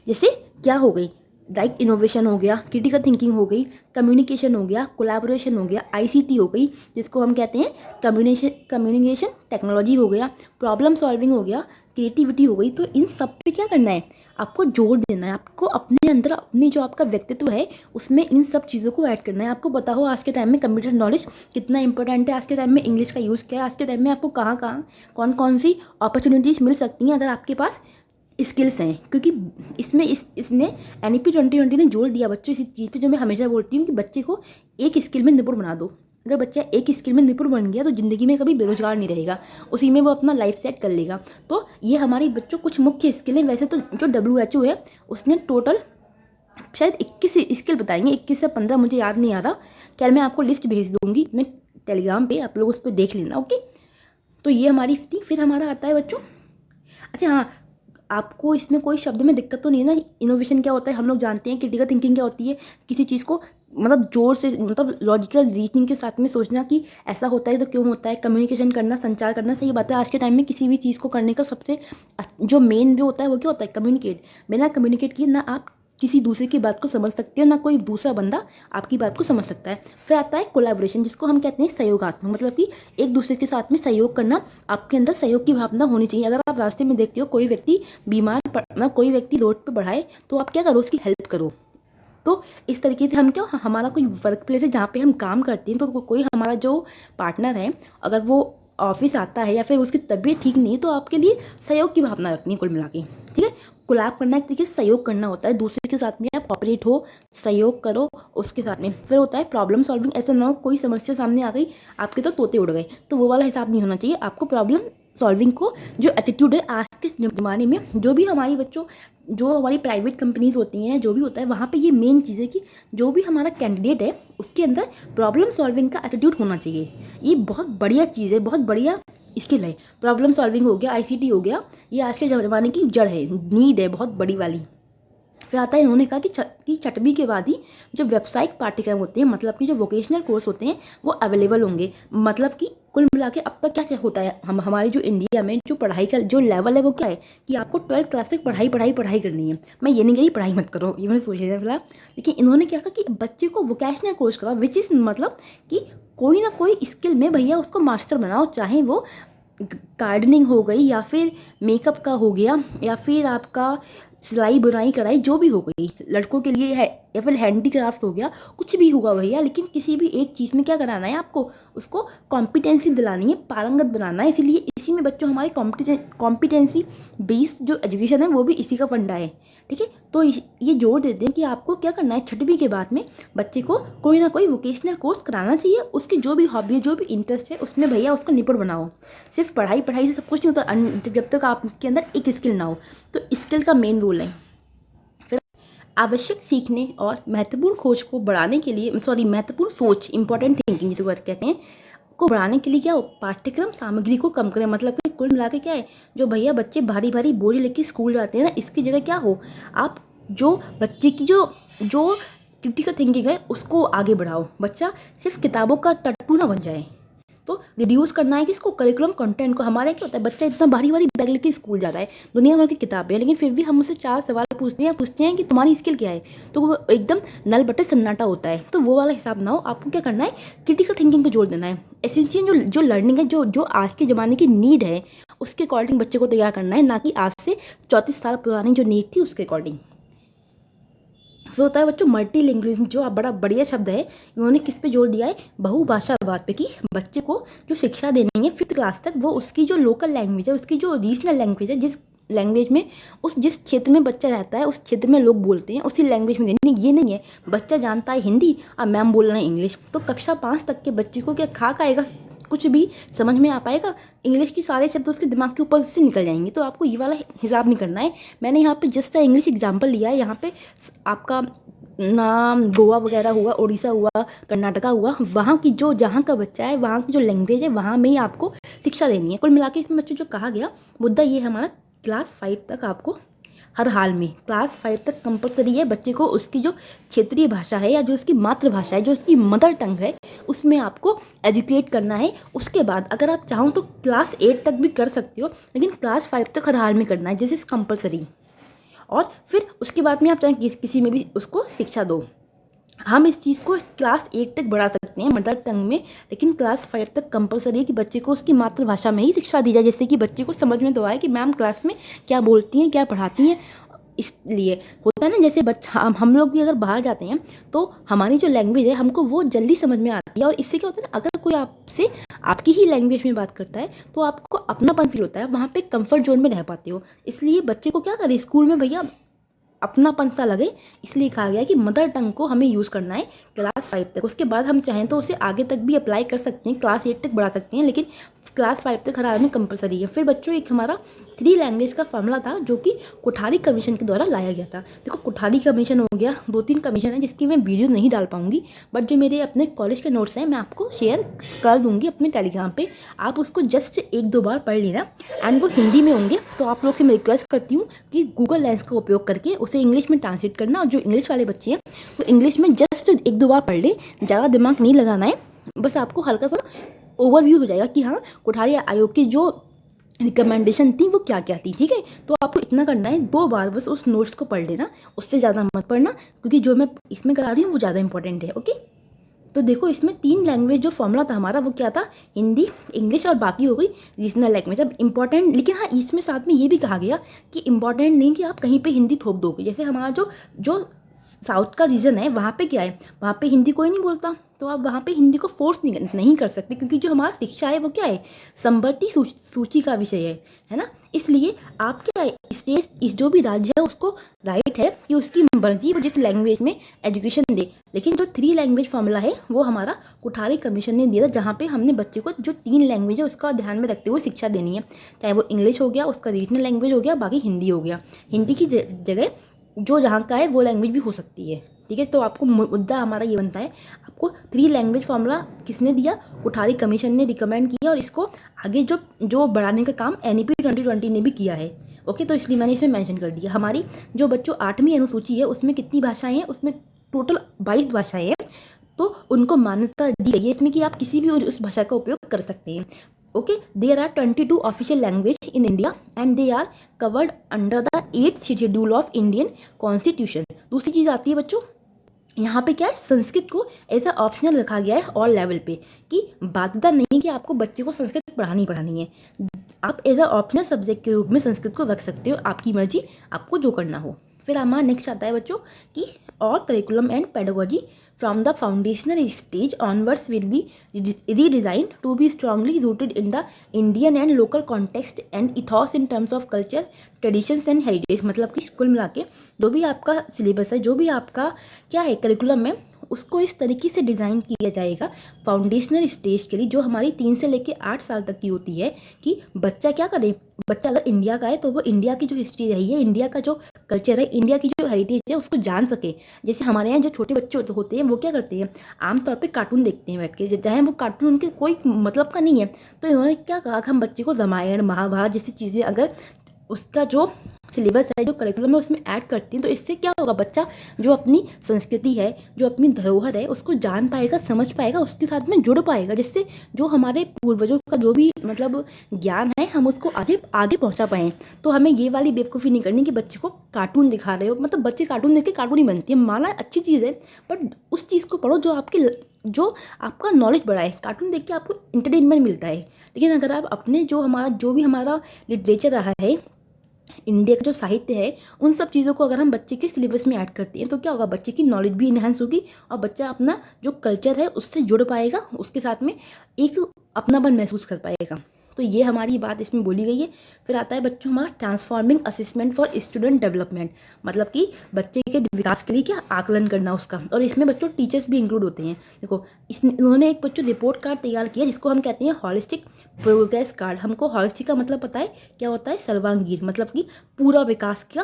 जैसे क्या हो गई, लाइक इनोवेशन हो गया, क्रिटिकल थिंकिंग हो गई, कम्युनिकेशन हो गया, कोलैबोरेशन हो गया, ICT हो गई जिसको हम कहते हैं कम्युनिकेशन टेक्नोलॉजी हो गया, प्रॉब्लम सॉल्विंग हो गया, क्रिएटिविटी हो गई। तो इन सब पे क्या करना है, आपको जोर देना है। आपको अपने अंदर, अपनी जो आपका व्यक्तित्व है, उसमें इन सब चीज़ों को ऐड करना है। आपको पता हो आज के टाइम में कंप्यूटर नॉलेज कितना इंपॉर्टेंट है, आज के टाइम में इंग्लिश का यूज़ क्या है, आज के टाइम में आपको कहाँ कहाँ कौन कौन सी अपॉर्चुनिटीज़ मिल सकती हैं अगर आपके पास स्किल्स हैं। क्योंकि इसमें इसने NEP 2020 ने जोर दिया बच्चों इस चीज़ पे, जो मैं हमेशा बोलती हूँ कि बच्चे को एक स्किल में निपुण बना दो। अगर बच्चा एक स्किल में निपुण बन गया तो ज़िंदगी में कभी बेरोजगार नहीं रहेगा, उसी में वो अपना लाइफ सेट कर लेगा। तो ये हमारी बच्चों कुछ मुख्य स्किल हैं। वैसे तो जो WHO है उसने टोटल शायद 21 स्किल बताएंगे, 21 से 15 मुझे याद नहीं आ रहा। खैर मैं आपको लिस्ट भेज दूँगी अपने टेलीग्राम पे, आप लोग उस पर देख लेना, ओके। तो ये हमारी थी। फिर हमारा आता है बच्चों, अच्छा हाँ, आपको इसमें कोई शब्द में दिक्कत तो नहीं है ना। इनोवेशन क्या होता है हम लोग जानते हैं, क्रिटिकल थिंकिंग क्या होती है, किसी चीज़ को मतलब ज़ोर से, मतलब लॉजिकल रीजनिंग के साथ में सोचना कि ऐसा होता है तो क्यों होता है, कम्युनिकेशन करना, संचार करना। सही बात है, आज के टाइम में किसी भी चीज़ को करने का सबसे जो मेन भी होता है वो क्या होता है, कम्युनिकेट। बिना कम्युनिकेट किए ना आप किसी दूसरे की बात को समझ सकते हो, ना कोई दूसरा बंदा आपकी बात को समझ सकता है। फिर आता है कोलैबोरेशन, जिसको हम कहते हैं सहयोगात्मक, मतलब कि एक दूसरे के साथ में सहयोग करना। आपके अंदर सहयोग की भावना होनी चाहिए। अगर आप रास्ते में देखते हो कोई व्यक्ति बीमार मतलब कोई व्यक्ति रोड पे बढ़ाए, तो आप क्या करो, उसकी हेल्प करो। तो इस तरीके से हम क्या, हमारा कोई वर्क प्लेस है जहाँ पे हम काम करते हैं, तो कोई हमारा जो पार्टनर है अगर वो ऑफिस आता है या फिर उसकी तबीयत ठीक नहीं है, तो आपके लिए सहयोग की भावना रखनी है कुल मिला के। ठीक है, कोलैब करना एक तरीके से सहयोग करना होता है, दूसरे के साथ में आप ऑपरेट हो, सहयोग करो उसके साथ में। फिर होता है प्रॉब्लम सॉल्विंग। ऐसा ना हो कोई समस्या सामने आ गई, आपके तो तोते उड़ गए, तो वो वाला हिसाब नहीं होना चाहिए। आपको प्रॉब्लम सॉल्विंग को जो एटीट्यूड है आज के ज़माने में, जो भी हमारी बच्चों, जो हमारी प्राइवेट कंपनीज होती हैं, जो भी होता है वहाँ पे ये मेन चीज़ है कि जो भी हमारा कैंडिडेट है उसके अंदर प्रॉब्लम सॉल्विंग का एटीट्यूड होना चाहिए। ये बहुत बढ़िया चीज़ है, बहुत बढ़िया स्किल है। प्रॉब्लम सॉल्विंग हो गया, आईसीटी हो गया, ये आज के ज़माने की जड़ है, नीड है बहुत बड़ी वाली। फिर आता है, इन्होंने कहा कि छठवीं के बाद ही जो व्यावसायिक पाठ्यक्रम होते हैं, मतलब कि जो वोकेशनल कोर्स होते हैं वो अवेलेबल होंगे। मतलब कि कुल मिला के अब तक क्या क्या होता है, हमारी जो इंडिया में जो पढ़ाई का जो लेवल है वो क्या है कि आपको 12th क्लास तक पढ़ाई करनी है। मैं ये नहीं कह रही पढ़ाई मत करो, ये मैंने सोच लिया फिलहाल, लेकिन इन्होंने क्या कहा कि बच्चे को वोकेशनल कोर्स कराओ, विच इज़ मतलब कि कोई ना कोई स्किल में भैया उसको मास्टर बनाओ, चाहे वो गार्डनिंग हो गई या फिर मेकअप का हो गया या फिर आपका सिलाई बुनाई कढ़ाई जो भी हो गई, लड़कों के लिए है, या फिर हैंडीक्राफ्ट हो गया, कुछ भी होगा भैया, लेकिन किसी भी एक चीज़ में क्या कराना है आपको, उसको कॉम्पिटेंसी दिलानी है, पारंगत बनाना है। इसीलिए इसी में बच्चों हमारी कॉम्पिटेंसी बेस्ड जो एजुकेशन है वो भी इसी का फंडा है। ठीक है, तो ये जोर देते हैं कि आपको क्या करना है, छठवीं के बाद में बच्चे को कोई ना कोई वोकेशनल कोर्स कराना चाहिए। उसकी जो भी हॉबी है, जो भी इंटरेस्ट है, उसमें भैया उसको निपुण बनाओ। सिर्फ पढ़ाई से सब कुछ नहीं होता, जब तक आपके अंदर एक स्किल ना हो। तो स्किल का मेन रोल है। फिर आवश्यक सीखने और महत्वपूर्ण खोज को बढ़ाने के लिए, महत्वपूर्ण सोच, इंपॉर्टेंट थिंकिंग जिसे कहते हैं, को बढ़ाने के लिए क्या हो, पाठ्यक्रम सामग्री को कम करें। मतलब कि कुल मिला के क्या है, जो भैया बच्चे भारी भारी बोझ लेके स्कूल जाते हैं ना, इसकी जगह क्या हो, आप जो बच्चे की जो क्रिटिकल थिंकिंग है उसको आगे बढ़ाओ। बच्चा सिर्फ किताबों का टट्टू ना बन जाए। तो रिड्यूस करना है कि इसको करिकुलम कंटेंट को। हमारे क्या होता है, बच्चा इतना भारी भारी बैग लेके स्कूल जाता है, दुनिया भर की किताबें हैं, लेकिन फिर भी हम उससे 4 सवाल पूछते हैं कि तुम्हारी स्किल क्या है, तो वो एकदम नल बटे सन्नाटा होता है। तो वो वाला हिसाब ना हो, आपको क्या करना है, क्रिटिकल थिंकिंग पे जोर देना है। एसेंशियल जो लर्निंग है, जो आज के ज़माने की नीड है, उसके अकॉर्डिंग बच्चे को तैयार करना है, ना कि आज से 34 साल पुरानी जो नीड थी उसके अकॉर्डिंग। फिर होता है बच्चों मल्टी लैंग्वेज, जो बड़ा बढ़िया शब्द है, इन्होंने किस पे जोर दिया है, बहुभाषावाद पे, कि बच्चे को जो शिक्षा देनी है 5th क्लास तक, वो उसकी जो लोकल लैंग्वेज है, उसकी जो रीजनल लैंग्वेज है, जिस लैंग्वेज में जिस क्षेत्र में बच्चा रहता है, उस क्षेत्र में लोग बोलते हैं, उसी लैंग्वेज में देनी। ये नहीं है बच्चा जानता है हिंदी और मैम बोल रहे हैं इंग्लिश, तो कक्षा 5 तक के बच्चे को क्या खाक आएगा, कुछ भी समझ में आ पाएगा, इंग्लिश के सारे शब्द उसके दिमाग के ऊपर से निकल जाएंगे। तो आपको ये वाला हिसाब नहीं करना है। मैंने यहाँ पे जस्ट इंग्लिश एग्जाम्पल लिया है। यहाँ पे आपका नाम गोवा वगैरह हुआ, उड़ीसा हुआ, कर्नाटका हुआ, वहाँ की जो जहाँ का बच्चा है, वहाँ की जो लैंग्वेज है, वहाँ में ही आपको शिक्षा देनी है। कुल मिला के इसमें बच्चों जो कहा गया मुद्दा ये है हमारा, क्लास 5 तक आपको हर हाल में, क्लास 5 तक कंपलसरी है बच्चे को उसकी जो क्षेत्रीय भाषा है या जो उसकी मातृभाषा है, जो उसकी मदर टंग है, उसमें आपको एजुकेट करना है। उसके बाद अगर आप चाहो तो क्लास 8 तक भी कर सकते हो, लेकिन क्लास 5 तक हर हाल में करना है, दिस इज़ कंपलसरी। और फिर उसके बाद में आप चाहे किसी में भी उसको शिक्षा दो। हम इस चीज़ को क्लास 8 तक बढ़ा सकते हैं मदर टंग में, लेकिन क्लास 5 तक कंपलसरी है कि बच्चे को उसकी मातृभाषा में ही शिक्षा दी जाए, जिससे कि बच्चे को समझ में तो आए कि मैम क्लास में क्या बोलती हैं, क्या पढ़ाती हैं। इसलिए होता है ना, जैसे बच्चा हम लोग भी अगर बाहर जाते हैं तो हमारी जो लैंग्वेज है हमको वो जल्दी समझ में आती है। और इससे क्या होता है ना, अगर कोई आपसे आपकी ही लैंग्वेज में बात करता है तो आपको अपनापन फील होता है, वहाँ पे कंफर्ट जोन में रह पाते हो। इसलिए बच्चे को क्या करें, स्कूल में भैया अपनापन सा लगे, इसलिए कहा गया है कि मदर टंग को हमें यूज़ करना है क्लास 5 तक। उसके बाद हम चाहें तो उसे आगे तक भी अप्लाई कर सकते हैं, क्लास 8 तक बढ़ा सकते हैं, लेकिन क्लास 5 तक हर हाल में कंपलसरी है। फिर बच्चों एक हमारा 3 लैंग्वेज का फॉर्मूला था जो कि कोठारी कमीशन के द्वारा लाया गया था। देखो कोठारी कमीशन हो गया, 2-3 कमीशन है जिसकी मैं वीडियो नहीं डाल पाऊंगी, बट जो मेरे अपने कॉलेज के नोट्स हैं मैं आपको शेयर कर दूंगी अपने टेलीग्राम पे, आप उसको जस्ट 1-2 बार पढ़ लेना। एंड वो हिंदी में होंगे, तो आप लोग से मैं रिक्वेस्ट करती हूँ कि गूगल लेंस का उपयोग करके उसे इंग्लिश में ट्रांसलेट करना, और जो इंग्लिश वाले बच्चे हैं वो इंग्लिश में जस्ट 1-2 बार पढ़ ले, ज़्यादा दिमाग नहीं लगाना है, बस आपको हल्का सा ओवरव्यू हो जाएगा कि हाँ कोठारी आयोग की जो रिकमेंडेशन थी वो क्या क्या थी। ठीक है, तो आपको इतना करना है, 2 बार बस उस नोट्स को पढ़ लेना, उससे ज़्यादा मत पढ़ना, क्योंकि जो मैं इसमें करा रही हूँ वो ज़्यादा इंपॉर्टेंट है। ओके, तो देखो इसमें 3 लैंग्वेज जो फॉर्मूला था हमारा वो क्या था, हिंदी, इंग्लिश और बाकी हो गई रीजनल लैंग्वेज। अब इंपॉर्टेंट, लेकिन हाँ इसमें साथ में ये भी कहा गया कि इंपॉर्टेंट नहीं कि आप कहीं पे हिंदी थोप दोगे। जैसे हमारा जो जो साउथ का रीजन है वहाँ पे क्या है, वहाँ पे हिंदी कोई नहीं बोलता, तो आप वहाँ पे हिंदी को फोर्स नहीं कर सकते, क्योंकि जो हमारा शिक्षा है वो क्या है, समवर्ती सूची का विषय है ना। इसलिए आप क्या है, स्टेट जो भी राज्य है उसको राइट है कि उसकी मर्जी वो जिस लैंग्वेज में एजुकेशन दे। लेकिन जो 3 लैंग्वेज फॉर्मूला है वो हमारा कोठारी कमीशन ने दिया था, जहाँ पे हमने बच्चे को जो 3 लैंग्वेज है उसका ध्यान में रखते हुए शिक्षा देनी है, चाहे वो इंग्लिश हो गया, उसका रीजनल लैंग्वेज हो गया, बाकी हिंदी हो गया। हिंदी की जगह जो जहाँ का है वो लैंग्वेज भी हो सकती है। ठीक है, तो आपको मुद्दा हमारा ये बनता है, आपको 3 लैंग्वेज फॉर्मूला किसने दिया, कोठारी कमीशन ने रिकमेंड किया, और इसको आगे जो बढ़ाने का काम NEP 2020 ने भी किया है। ओके, तो इसलिए मैंने इसमें मेंशन कर दिया। हमारी जो बच्चों 8वीं अनुसूची है उसमें कितनी भाषाएं हैं, उसमें टोटल 22 भाषाएं हैं, तो उनको मान्यता दी गई है इसमें कि आप किसी भी उस भाषा का उपयोग कर सकते हैं। Okay, there are 22 official language in India and they are covered under the 8th schedule of Indian Constitution। दूसरी चीज़ आती है बच्चों, यहाँ पे क्या है, संस्कृत को ऐसा ऑप्शनल रखा गया है ऑल लेवल पे, कि बाध्यता नहीं कि आपको बच्चे को संस्कृत पढ़ानी है, आप एज अ ऑप्शनल सब्जेक्ट के रूप में संस्कृत को रख सकते हो, आपकी मर्जी, आपको जो करना हो। फिर हमारा नेक्स्ट आता है बच्चों कि और curriculum and pedagogy from the foundational stage onwards will be redesigned to be strongly rooted in the Indian and local context and ethos in terms of culture, traditions and heritage। मतलब कि कुल मिला के जो भी आपका सिलेबस है, जो भी आपका क्या है करिकुलम है, उसको इस तरीके से डिज़ाइन किया जाएगा फाउंडेशनल स्टेज के लिए, जो हमारी 3 से लेकर 8 साल तक की होती है, कि बच्चा क्या करे, बच्चा अगर इंडिया का है तो वो इंडिया की जो हिस्ट्री रही है, इंडिया का जो कल्चर है, इंडिया की जो हेरिटेज है उसको जान सके। जैसे हमारे यहाँ जो छोटे बच्चे होते हैं वो क्या करते हैं, आमतौर पे कार्टून देखते हैं बैठ के, चाहे वो कार्टून उनके कोई मतलब का नहीं है, तो इन्होंने क्या कहा कि हम बच्चे को रामायण महाभारत जैसी चीज़ें अगर उसका जो सिलेबस है, जो करिकुलम है उसमें ऐड करती हैं, तो इससे क्या होगा, बच्चा जो अपनी संस्कृति है, जो अपनी धरोहर है उसको जान पाएगा, समझ पाएगा, उसके साथ में जुड़ पाएगा, जिससे जो हमारे पूर्वजों का जो भी मतलब ज्ञान है हम उसको आगे पहुंचा पाएँ। तो हमें ये वाली बेवकूफ़ी नहीं करनी कि बच्चे को कार्टून दिखा रहे हो, मतलब बच्चे कार्टून देख के कार्टून ही बनती है, माना अच्छी चीज़ है, बट उस चीज़ को पढ़ो जो आपका नॉलेज बढ़ाए। कार्टून देख के आपको इंटरटेनमेंट मिलता है, लेकिन अगर आप अपने जो भी हमारा लिटरेचर रहा है, इंडिया का जो साहित्य है, उन सब चीज़ों को अगर हम बच्चे के सिलेबस में ऐड करते हैं तो क्या होगा, बच्चे की नॉलेज भी इन्हांस होगी और बच्चा अपना जो कल्चर है उससे जुड़ पाएगा, उसके साथ में एक अपनापन महसूस कर पाएगा। तो ये हमारी बात इसमें बोली गई है। फिर आता है बच्चों हमारा transforming assessment for student development, मतलब कि बच्चे के विकास के लिए क्या आकलन करना उसका, और इसमें बच्चों टीचर्स भी इंक्लूड होते हैं। देखो इन्होंने एक बच्चों रिपोर्ट कार्ड तैयार किया जिसको हम कहते हैं हॉलिस्टिक प्रोग्रेस कार्ड। हमको हॉलिस्टिक का मतलब पता है क्या होता है, सर्वांगीण, मतलब कि पूरा विकास का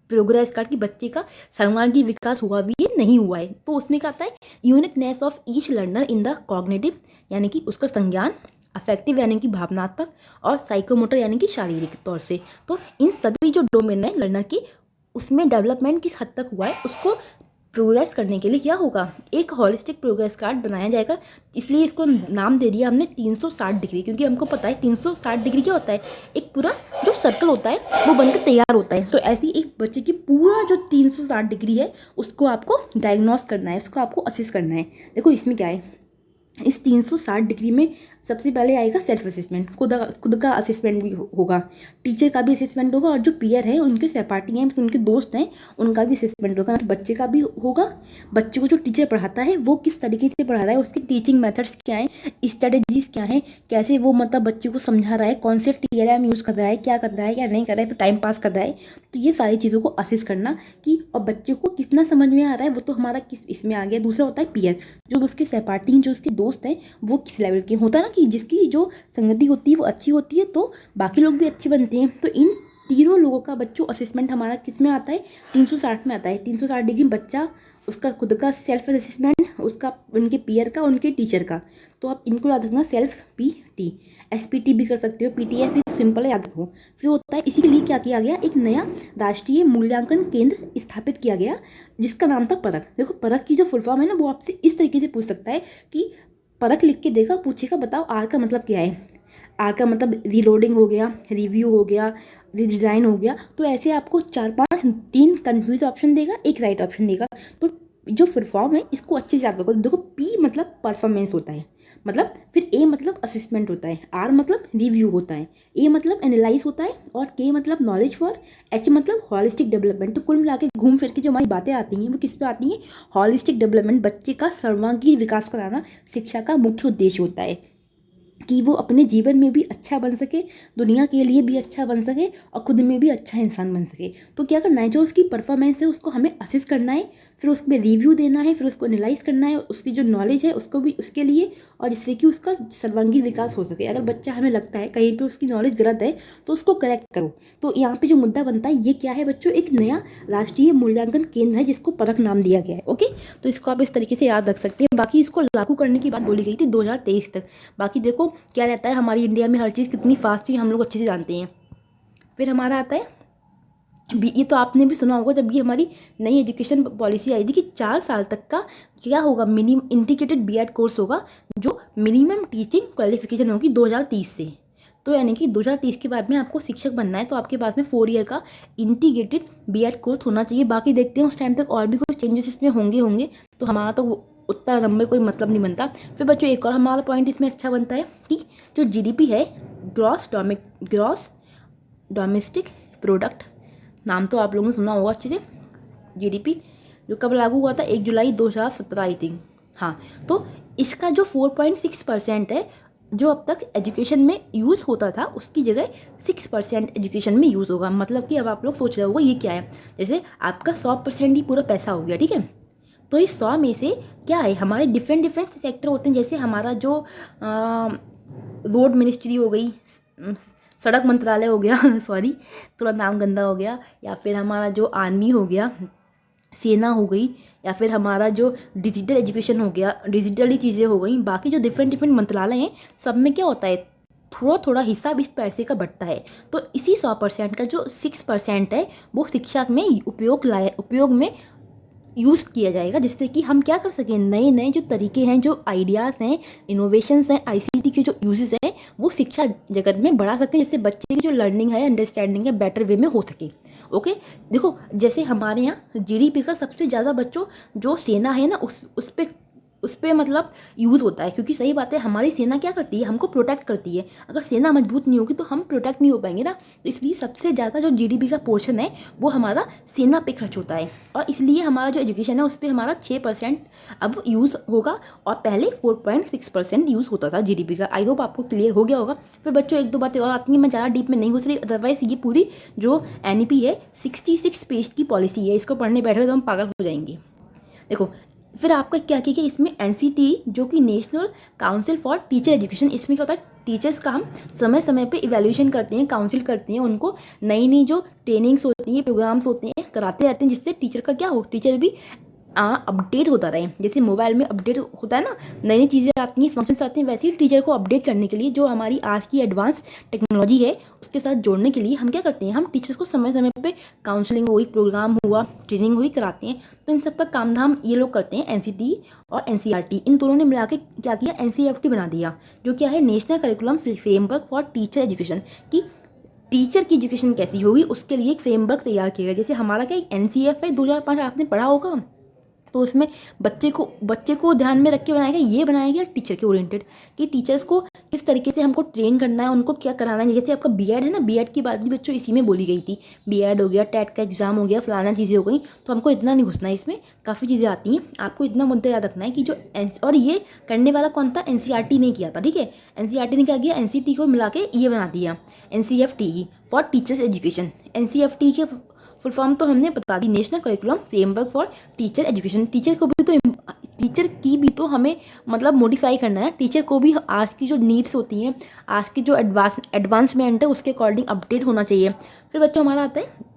प्रोग्रेस कार्ड, की बच्चे का सर्वांगीण विकास हुआ भी है नहीं हुआ है। तो उसमें क्या आता है, uniqueness of each learner in the cognitive, यानी कि उसका संज्ञान, अफेक्टिव यानी कि भावनात्मक, और साइकोमोटर यानी कि शारीरिक तौर से। तो इन सभी जो डोमेन है लर्नर की, उसमें डेवलपमेंट किस हद तक हुआ है उसको प्रोग्रेस करने के लिए क्या होगा, एक हॉलिस्टिक प्रोग्रेस कार्ड बनाया जाएगा। इसलिए इसको नाम दे दिया हमने 360 डिग्री, क्योंकि हमको पता है 360 डिग्री क्या होता है, एक पूरा जो सर्कल होता है वो बनकर तैयार होता है। तो ऐसी एक बच्चे की पूरा जो 360 डिग्री है उसको आपको डायग्नोस करना है, उसको आपको असेस करना है। देखो इसमें क्या है, इस 360 डिग्री में सबसे पहले आएगा सेल्फ असेसमेंट, खुद का असेसमेंट भी होगा, टीचर का भी असेसमेंट होगा, और जो पीयर हैं, उनके सहपाठी हैं, उनके दोस्त हैं, उनका भी असेसमेंट होगा। बच्चे का भी होगा, बच्चे को जो टीचर पढ़ाता है वो किस तरीके से पढ़ा रहा है, उसकी टीचिंग मेथड्स क्या हैं, स्ट्रेटजीज क्या हैं, कैसे वो मतलब बच्चे को समझा रहा है, कौन से TLM यूज़ कर रहा है, क्या कर रहा है, क्या नहीं कर रहा है, फिर टाइम पास कर रहा है। तो ये सारी चीज़ों को असेस करना कि, और बच्चे को कितना समझ में आ रहा है वो तो हमारा किस इसमें आ गया। दूसरा होता है पीयर, जो उसके सहपाठी जो उसके दोस्त हैं वो किस लेवल के, होता है ना कि जिसकी जो संगति होती है वो अच्छी होती है तो बाकी लोग भी अच्छे बनते हैं। तो इन तीनों लोगों का बच्चों असेसमेंट हमारा किस में आता है, 360 में आता है। 360 डिग्री बच्चा, उसका खुद का सेल्फ असेसमेंट, उसका उनके पीयर का, उनके टीचर का। तो आप इनको याद रखना, सेल्फ PT, SPT भी कर सकते हो, PTS भी सिंपल है, याद रखो। फिर होता है, इसी के लिए क्या किया गया, एक नया राष्ट्रीय मूल्यांकन केंद्र स्थापित किया गया जिसका नाम था परख। देखो परख की जो फुल फॉर्म है ना, वो आपसे इस तरीके से पूछ सकता है कि परख लिख के देगा, पूछेगा बताओ R का मतलब क्या है। R का मतलब रीलोडिंग हो गया, रिव्यू हो गया, रिडिज़ाइन हो गया। तो ऐसे आपको 4-5 3 कन्फ्यूज ऑप्शन देगा, एक राइट ऑप्शन देगा। तो जो फुल फॉर्म है इसको अच्छे से याद रखो। देखो P मतलब परफॉर्मेंस होता है, मतलब फिर A मतलब असिस्टमेंट होता है, R मतलब रिव्यू होता है, A मतलब एनालाइज होता है, और K मतलब नॉलेज फॉर, H मतलब हॉलिस्टिक डेवलपमेंट। तो कुल मिला के घूम फिर के जो हमारी बातें आती हैं वो किस पे आती हैं, हॉलिस्टिक डेवलपमेंट। बच्चे का सर्वांगीण विकास कराना शिक्षा का मुख्य उद्देश्य होता है कि वो अपने जीवन में भी अच्छा बन सके, दुनिया के लिए भी अच्छा बन सके और खुद में भी अच्छा इंसान बन सके। तो क्या करना है, जो उसकी परफॉर्मेंस है उसको हमें असेस करना है, फिर उसमें रिव्यू देना है, फिर उसको एनालाइज करना है, उसकी जो नॉलेज है उसको भी उसके लिए, और जिससे कि उसका सर्वांगीण विकास हो सके। अगर बच्चा हमें लगता है कहीं पे उसकी नॉलेज गलत है तो उसको करेक्ट करो। तो यहाँ पे जो मुद्दा बनता है ये क्या है बच्चों, एक नया राष्ट्रीय मूल्यांकन केंद्र है जिसको परख नाम दिया गया है। ओके, तो इसको आप इस तरीके से याद रख सकते हैं। बाकी इसको लागू करने की बात बोली गई थी 2023 तक। बाकी देखो क्या रहता है, हमारी इंडिया में हर चीज़ कितनी फास्ट है हम लोग अच्छे से जानते हैं। फिर हमारा आता है ये तो आपने भी सुना होगा, जब ये हमारी नई एजुकेशन पॉलिसी आई थी कि 4 साल तक का क्या होगा, मिनिमम इंटीग्रेटेड B.Ed कोर्स होगा, जो मिनिमम टीचिंग क्वालिफिकेशन होगी 2030 से। तो यानी कि 2030 के बाद में आपको शिक्षक बनना है तो आपके पास में 4 ईयर का इंटीग्रेटेड B.Ed कोर्स होना चाहिए। बाकी देखते हैं उस टाइम तक और भी कुछ चेंजेस इसमें होंगे तो हमारा तो उतना लंबे कोई मतलब नहीं बनता। फिर बच्चों एक और हमारा पॉइंट इसमें अच्छा बनता है कि जो GDP है, ग्रॉस डोमेस्टिक प्रोडक्ट, नाम तो आप लोगों ने सुना होगा अच्छे से, GDP, जो कब लागू हुआ था 1 जुलाई 2017 आई थिंक। हाँ, तो इसका जो 4.6% है जो अब तक एजुकेशन में यूज़ होता था उसकी जगह 6% एजुकेशन में यूज़ होगा। मतलब कि अब आप लोग सोच रहे होगा ये क्या है, जैसे आपका 100% ही पूरा पैसा हो गया, ठीक है। तो इस 100 में से क्या है, हमारे डिफरेंट सेक्टर होते हैं। जैसे हमारा जो रोड मिनिस्ट्री हो गई, सड़क मंत्रालय हो गया सॉरी थोड़ा नाम गंदा हो गया, या फिर हमारा जो आर्मी हो गया, सेना हो गई, या फिर हमारा जो डिजिटल एजुकेशन हो गया, डिजिटली चीज़ें हो गई। बाकी जो डिफरेंट मंत्रालय हैं सब में क्या होता है, थोड़ा थोड़ा हिस्सा 20 पैसे का बढ़ता है। तो इसी 100% का जो 6% है वो शिक्षा में उपयोग में यूज़ किया जाएगा, जिससे कि हम क्या कर सकें, नए नए जो तरीके हैं, जो आइडियाज़ हैं, इनोवेशंस हैं, ICT के जो यूजेस हैं वो शिक्षा जगत में बढ़ा सकें, जिससे बच्चे की जो लर्निंग है, अंडरस्टैंडिंग है, बेटर वे में हो सके। ओके, देखो जैसे हमारे यहाँ GDP का सबसे ज़्यादा बच्चों जो सेना है ना उस पर मतलब यूज़ होता है, क्योंकि सही बात है हमारी सेना क्या करती है, हमको प्रोटेक्ट करती है। अगर सेना मजबूत नहीं होगी तो हम प्रोटेक्ट नहीं हो पाएंगे ना। तो इसलिए सबसे ज़्यादा जो GDP का पोर्शन है वो हमारा सेना पे खर्च होता है, और इसलिए हमारा जो एजुकेशन है उस पर हमारा 6% अब यूज़ होगा, और पहले 4.6% यूज़ होता था GDP का। आई होप आपको क्लियर हो गया होगा। फिर बच्चों एक दो बातें और आती हैं, मैं ज़्यादा डीप में नहीं घुस रही, अदरवाइज ये पूरी जो NEP है 66 पेज की पॉलिसी है, इसको पढ़ने बैठे तो हम पागल हो जाएंगे। देखो फिर आपका क्या किया इसमें NCT जो कि national council for teacher education, इसमें क्या होता है, टीचर्स का हम समय समय पे इवैल्यूएशन करते हैं, काउंसिल करते हैं, उनको नई नई जो ट्रेनिंग्स होती हैं, प्रोग्राम्स होते हैं, कराते रहते हैं, जिससे टीचर का क्या हो, टीचर भी अपडेट होता रहे। जैसे मोबाइल में अपडेट होता है ना, नई नई चीज़ें आती हैं, फंक्शंस आते हैं, वैसे ही टीचर को अपडेट करने के लिए जो हमारी आज की एडवांस टेक्नोलॉजी है उसके साथ जोड़ने के लिए हम क्या करते हैं, हम टीचर्स को समय समय पे काउंसलिंग हुई, प्रोग्राम हुआ, ट्रेनिंग हुई, कराते हैं। तो इन सब का काम धाम ये लोग करते हैं, NCT और NCERT, इन दोनों ने मिला के क्या किया, NCEFT बना दिया, जो क्या है national curriculum framework for teacher education, की टीचर की एजुकेशन कैसी होगी उसके लिए एक फ्रेमवर्क तैयार किया गया। जैसे हमारा क्या NCF है 2005 आपने पढ़ा होगा, तो उसमें बच्चे को ध्यान में रख के बनाया गया, ये बनाया गया टीचर के ओरिएंटेड, कि टीचर्स को किस तरीके से हमको ट्रेन करना है, उनको क्या कराना है। जैसे आपका B.Ed है ना, B.Ed की बात भी बच्चों इसी में बोली गई थी, B.Ed हो गया, टेट का एग्जाम हो गया, फलाना चीज़ें हो गई। तो हमको इतना नहीं घुसना है, इसमें काफ़ी चीज़ें आती हैं, आपको इतना मुद्दा याद रखना है कि जो और ये करने वाला कौन था, NCERT ने किया था, ठीक है। NCERT ने क्या किया, NCT को मिला के ये बना दिया NCFT for teachers education. NCFT के फुल फॉर्म तो हमने बता दी, national curriculum framework for teacher education. Teacher को भी तो टीचर की भी तो हमें मतलब मॉडिफाई करना है। टीचर को भी आज की जो नीड्स होती हैं, आज की जो एडवांसमेंट है उसके अकॉर्डिंग अपडेट होना चाहिए। फिर बच्चों हमारा आता है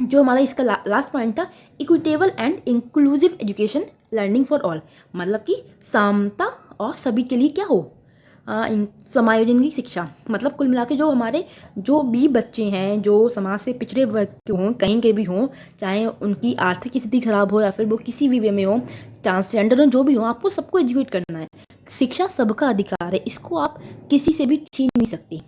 जो हमारा इसका लास्ट पॉइंट था, equitable and inclusive education learning for all, मतलब कि समता और सभी के लिए क्या हो, समायोजन की शिक्षा। मतलब कुल मिला के जो हमारे जो भी बच्चे हैं जो समाज से पिछड़े वर्ग के हों, कहीं के भी हों, चाहे उनकी आर्थिक स्थिति खराब हो या फिर वो किसी भी वे में हो, ट्रांसजेंडर हो, जो भी हो, आपको सबको एजुकेट करना है। शिक्षा सबका अधिकार है, इसको आप किसी से भी छीन नहीं सकते,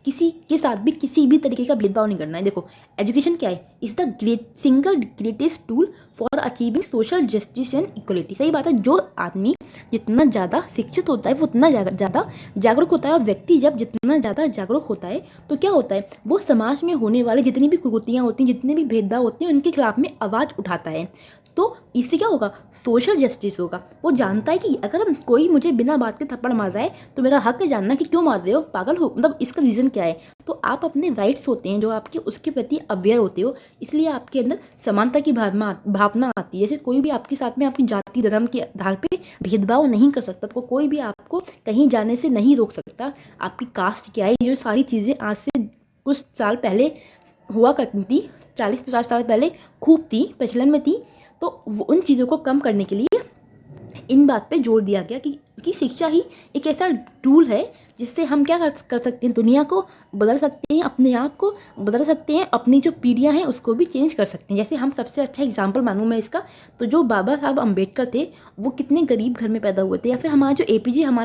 किसी के साथ भी किसी भी तरीके का भेदभाव नहीं करना है। देखो एजुकेशन क्या है, is the single greatest tool for achieving social justice and equality. सही बात है, जो आदमी जितना ज़्यादा शिक्षित होता है वो उतना ज़्यादा जागरूक होता है, और व्यक्ति जब जितना ज़्यादा जागरूक होता है तो क्या होता है, वो समाज में होने वाले जितनी भी कुरीतियाँ होती हैं, जितने भी भेदभाव होते हैं, उनके खिलाफ में आवाज़ उठाता है। तो इससे क्या होगा, सोशल जस्टिस होगा। वो जानता है कि अगर कोई मुझे बिना बात के थप्पड़ मार रहा है तो मेरा हक है जानना कि क्यों मार रहे हो, पागल हो, मतलब इसका रीज़न क्या है। तो आप अपने राइट्स होते हैं जो आपके, उसके प्रति अवेयर होते हो, इसलिए आपके अंदर समानता की भावना आती है। जैसे कोई भी आपके साथ में आपकी जाति धर्म के आधार पे भेदभाव नहीं कर सकता, तो कोई भी आपको कहीं जाने से नहीं रोक सकता। आपकी कास्ट क्या है, ये सारी चीज़ें आज से कुछ साल पहले हुआ करती थी, 40-50 साल पहले खूब थी, प्रचलन में थी। तो उन चीज़ों को कम करने के लिए इन बात पे जोर दिया गया कि शिक्षा ही एक ऐसा टूल है जिससे हम क्या कर सकते हैं, दुनिया को बदल सकते हैं, अपने आप को बदल सकते हैं, अपनी जो पीढ़ियां हैं उसको भी चेंज कर सकते हैं। जैसे हम सबसे अच्छा एग्जांपल मानूं मैं इसका, तो जो बाबा साहब अम्बेडकर थे वो कितने गरीब घर में पैदा हुए थे, या फिर हमारे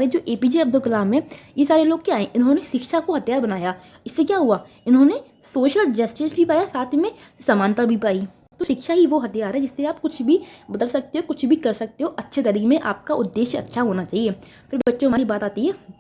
जो एपीजे अब्दुल कलाम है, ये सारे लोग क्या है, इन्होंने शिक्षा को हथियार बनाया। इससे क्या हुआ, इन्होंने सोशल जस्टिस भी पाया, साथ में समानता भी पाई। तो शिक्षा ही वो हथियार है जिससे आप कुछ भी बदल सकते हो, कुछ भी कर सकते हो, अच्छे तरीके में। आपका उद्देश्य अच्छा होना चाहिए। फिर बच्चों हमारी बात आती है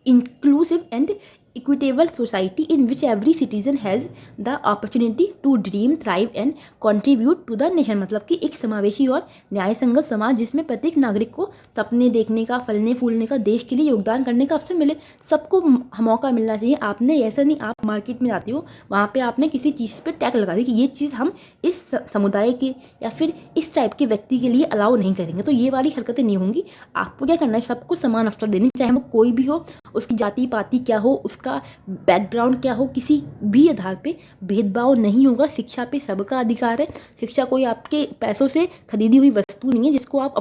inclusive and equitable society in which every citizen has the opportunity to dream, thrive and contribute to the nation। मतलब कि एक समावेशी और न्याय संगत समाज जिसमें प्रत्येक नागरिक को सपने देखने का, फलने फूलने का, देश के लिए योगदान करने का अवसर मिले। सबको मौका मिलना चाहिए। आपने ऐसा नहीं, आप मार्केट में जाते हो, वहाँ पे आपने किसी चीज़ पे टैग लगा दी कि ये चीज़ हम इस समुदाय के या फिर इस टाइप के व्यक्ति के लिए अलाउ नहीं करेंगे, तो ये वाली हरकतें नहीं होंगी। आपको क्या करना है, सबको समान अवसर देने, चाहे वो कोई भी हो, उसकी जाति पाति क्या हो, उसका बैकग्राउंड क्या हो, किसी भी आधार पे भेदभाव नहीं होगा। शिक्षा पे सबका अधिकार है। शिक्षा कोई आपके पैसों से खरीदी हुई वस्तु नहीं है जिसको आप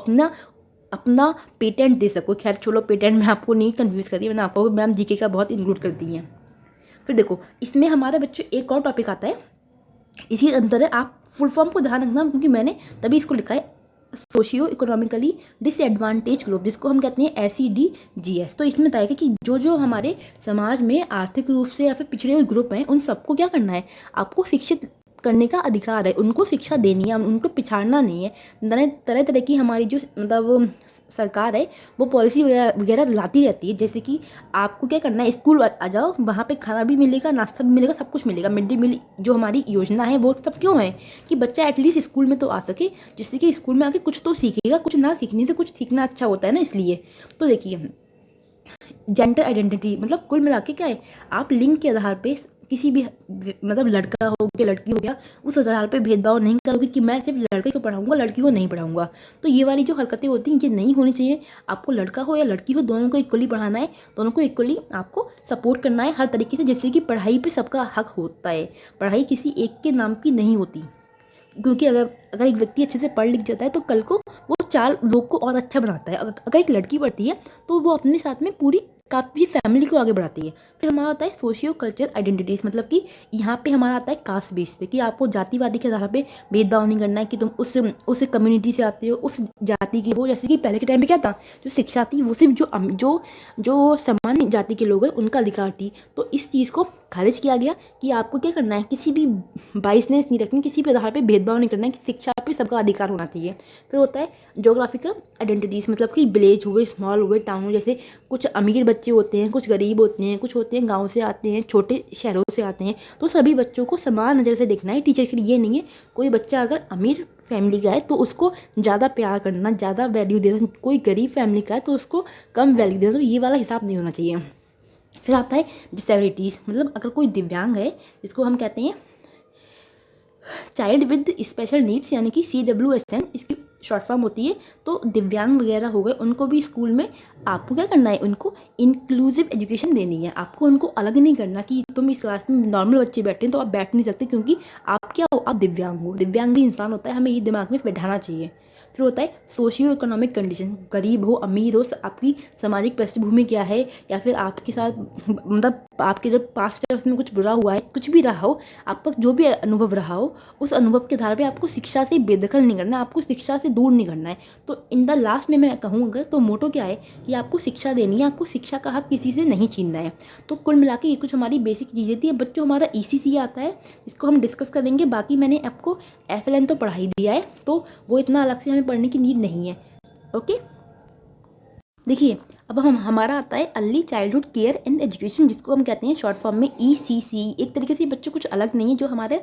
अपना पेटेंट दे सको। खैर छोड़ो, पेटेंट में आपको नहीं कन्फ्यूज़ करती, मैंने आपको मैम जीके का बहुत इंक्लूड कर दी है। फिर देखो इसमें हमारे बच्चों एक और टॉपिक आता है, इसी अंदर है, आप फुल फॉर्म को ध्यान रखना क्योंकि मैंने तभी इसको लिखा है, सोशियो इकोनॉमिकली डिसएडवांटेज ग्रुप, जिसको हम कहते हैं SEDGS। तो इसमें बताया कि जो हमारे समाज में आर्थिक रूप से या फिर पिछड़े हुए ग्रुप हैं, उन सबको क्या करना है, आपको शिक्षित करने का अधिकार है, उनको शिक्षा देनी है, उनको पिछाड़ना नहीं है। तरह तरह की हमारी जो मतलब सरकार है वो पॉलिसी वगैरह लाती रहती है। जैसे कि आपको क्या करना है, स्कूल आ जाओ, वहाँ पे खाना भी मिलेगा, नाश्ता भी मिलेगा, सब कुछ मिलेगा। मिड डे मील जो हमारी योजना है वो सब क्यों है कि बच्चा एटलीस्ट स्कूल में तो आ सके, जिससे कि स्कूल में आके कुछ तो सीखेगा, कुछ ना सीखने से कुछ सीखना अच्छा होता है ना, इसलिए। तो देखिए जेंडर आइडेंटिटी मतलब कुल मिला के क्या है, आप लिंग के आधार पे किसी भी मतलब लड़का हो गया लड़की हो गया, उस आधार पे भेदभाव नहीं करोगे कि मैं सिर्फ लड़के को पढ़ाऊंगा लड़की को नहीं पढ़ाऊंगा। तो ये वाली जो हरकतें होती हैं ये नहीं होनी चाहिए। आपको लड़का हो या लड़की हो, दोनों को इक्वली पढ़ाना है, दोनों को इक्वली आपको सपोर्ट करना है हर तरीके से। जैसे कि पढ़ाई पे सबका हक होता है, पढ़ाई किसी एक के नाम की नहीं होती, क्योंकि अगर एक व्यक्ति अच्छे से पढ़ लिख जाता है तो कल को वो 4 लोग को और अच्छा बनाता है। अगर एक लड़की पढ़ती है तो वो अपने साथ में पूरी काफ़ी फैमिली को आगे बढ़ाती है। फिर हमारा आता है सोशियो कल्चर आइडेंटिटीज़, मतलब कि यहाँ पे हमारा आता है कास्ट बेस पे, कि आपको जातिवादी के आधार पे भेदभाव नहीं करना है कि तुम उस कम्युनिटी से आते हो, उस जाति की हो। जैसे कि पहले के टाइम पे क्या था, जो शिक्षा थी वो सिर्फ जो सामान्य जाति के लोग हैं उनका अधिकार थी। तो इस चीज़ को खारिज किया गया कि आपको क्या करना है, किसी भी बाइसनेस नहीं रखनी, किसी भी आधार पे भेदभाव नहीं करना है, कि शिक्षा पे सबका अधिकार होना चाहिए। फिर होता है जोग्राफिकल आइडेंटिटीज़, मतलब कि विलेज हुए, स्मॉल हुए, टाउन हुए। जैसे कुछ अमीर बच्चे होते हैं, कुछ गरीब होते हैं, कुछ होते हैं गांव से आते हैं, छोटे शहरों से आते हैं। तो सभी बच्चों को समान नज़र से देखना है। टीचर के लिए ये नहीं है कोई बच्चा अगर अमीर फैमिली का है तो उसको ज़्यादा प्यार करना, ज़्यादा वैल्यू देना, कोई गरीब फैमिली का है तो उसको कम वैल्यू देना। तो ये वाला हिसाब नहीं होना चाहिए। फिर आता है डिसेबिलिटीज़, मतलब अगर कोई दिव्यांग है, जिसको हम कहते हैं चाइल्ड विद स्पेशल नीड्स यानी कि CWSN, इसकी शॉर्ट फॉर्म होती है। तो दिव्यांग वगैरह हो गए, उनको भी स्कूल में आपको क्या करना है, उनको इंक्लूसिव एजुकेशन देनी है। आपको उनको अलग नहीं करना कि तुम इस क्लास में नॉर्मल बच्चे बैठे हैं तो आप बैठ नहीं सकते क्योंकि आप क्या हो, आप दिव्यांग हो। दिव्यांग भी इंसान होता है, हमें ये दिमाग में बैठाना चाहिए। फिर होता है सोशियो इकोनॉमिक कंडीशन, गरीब हो अमीर हो, आपकी सामाजिक पृष्ठभूमि क्या है, या फिर आपके साथ मतलब आपके जो पास्ट है उसमें कुछ बुरा हुआ है, कुछ भी रहा हो, आपका जो भी अनुभव रहा हो, उस अनुभव के आधार पे आपको शिक्षा से बेदखल नहीं करना है, आपको शिक्षा से दूर नहीं करना है। तो इन द लास्ट में मैं कहूँ अगर तो मोटो क्या है कि आपको शिक्षा देनी है, आपको शिक्षा का हक किसी से नहीं छीनना है। तो कुल मिला के ये कुछ हमारी बेसिक चीज़ें थी। बच्चों हमारा ECC आता है जिसको हम डिस्कस करेंगे। बाकी मैंने आपको FLN तो पढ़ा ही दिया है, तो वो इतना अलग से हमें पढ़ने की नीड नहीं है। ओके, देखिए अब हम हमारा आता है early childhood care and education, जिसको हम कहते हैं शॉर्ट फॉर्म में ECC। एक तरीके से बच्चों कुछ अलग नहीं है, जो हमारे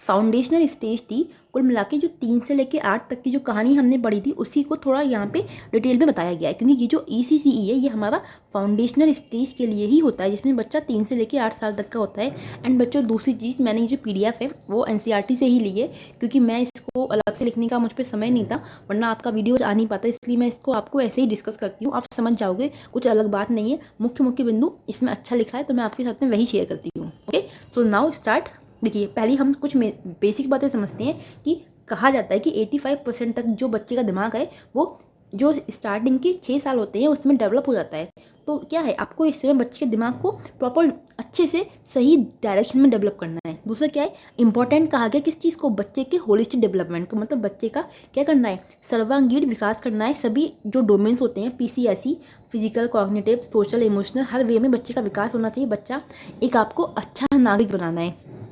फाउंडेशनल स्टेज थी। कुल मिला के जो 3 से लेकर 8 तक की जो कहानी हमने पढ़ी थी उसी को थोड़ा यहाँ पे डिटेल में बताया गया है, क्योंकि ये जो ECCE है ये हमारा फाउंडेशनल स्टेज के लिए ही होता है, जिसमें बच्चा 3 से लेकर 8 साल तक का होता है। एंड बच्चों दूसरी चीज़, मैंने ये जो PDF है वो NCERT से ही ली है, क्योंकि मैं इसको अलग से लिखने का मुझ पर समय नहीं था, वरना आपका वीडियो आ नहीं पाता, इसलिए मैं इसको आपको ऐसे ही डिस्कस करती हूँ, आप समझ जाओगे, कुछ अलग बात नहीं है। मुख्य मुख्य बिंदु इसमें अच्छा लिखा है तो मैं आपके साथ में वही शेयर करती हूँ। Okay, so now start. देखिए पहले हम कुछ बेसिक बातें समझते हैं कि कहा जाता है कि 85% तक जो बच्चे का दिमाग है वो जो स्टार्टिंग के 6 साल होते हैं उसमें डेवलप हो जाता है। तो क्या है, आपको इस समय बच्चे के दिमाग को प्रॉपर अच्छे से सही डायरेक्शन में डेवलप करना है। दूसरा क्या है, इंपॉर्टेंट कहा गया किस चीज़ को, बच्चे के होलिस्टिक डेवलपमेंट को, मतलब बच्चे का क्या करना है, सर्वांगीण विकास करना है। सभी जो डोमेन्स होते हैं PCSE, physical, cognitive, social, emotional, हर वे में बच्चे का विकास होना चाहिए। बच्चा एक आपको अच्छा नागरिक बनाना है।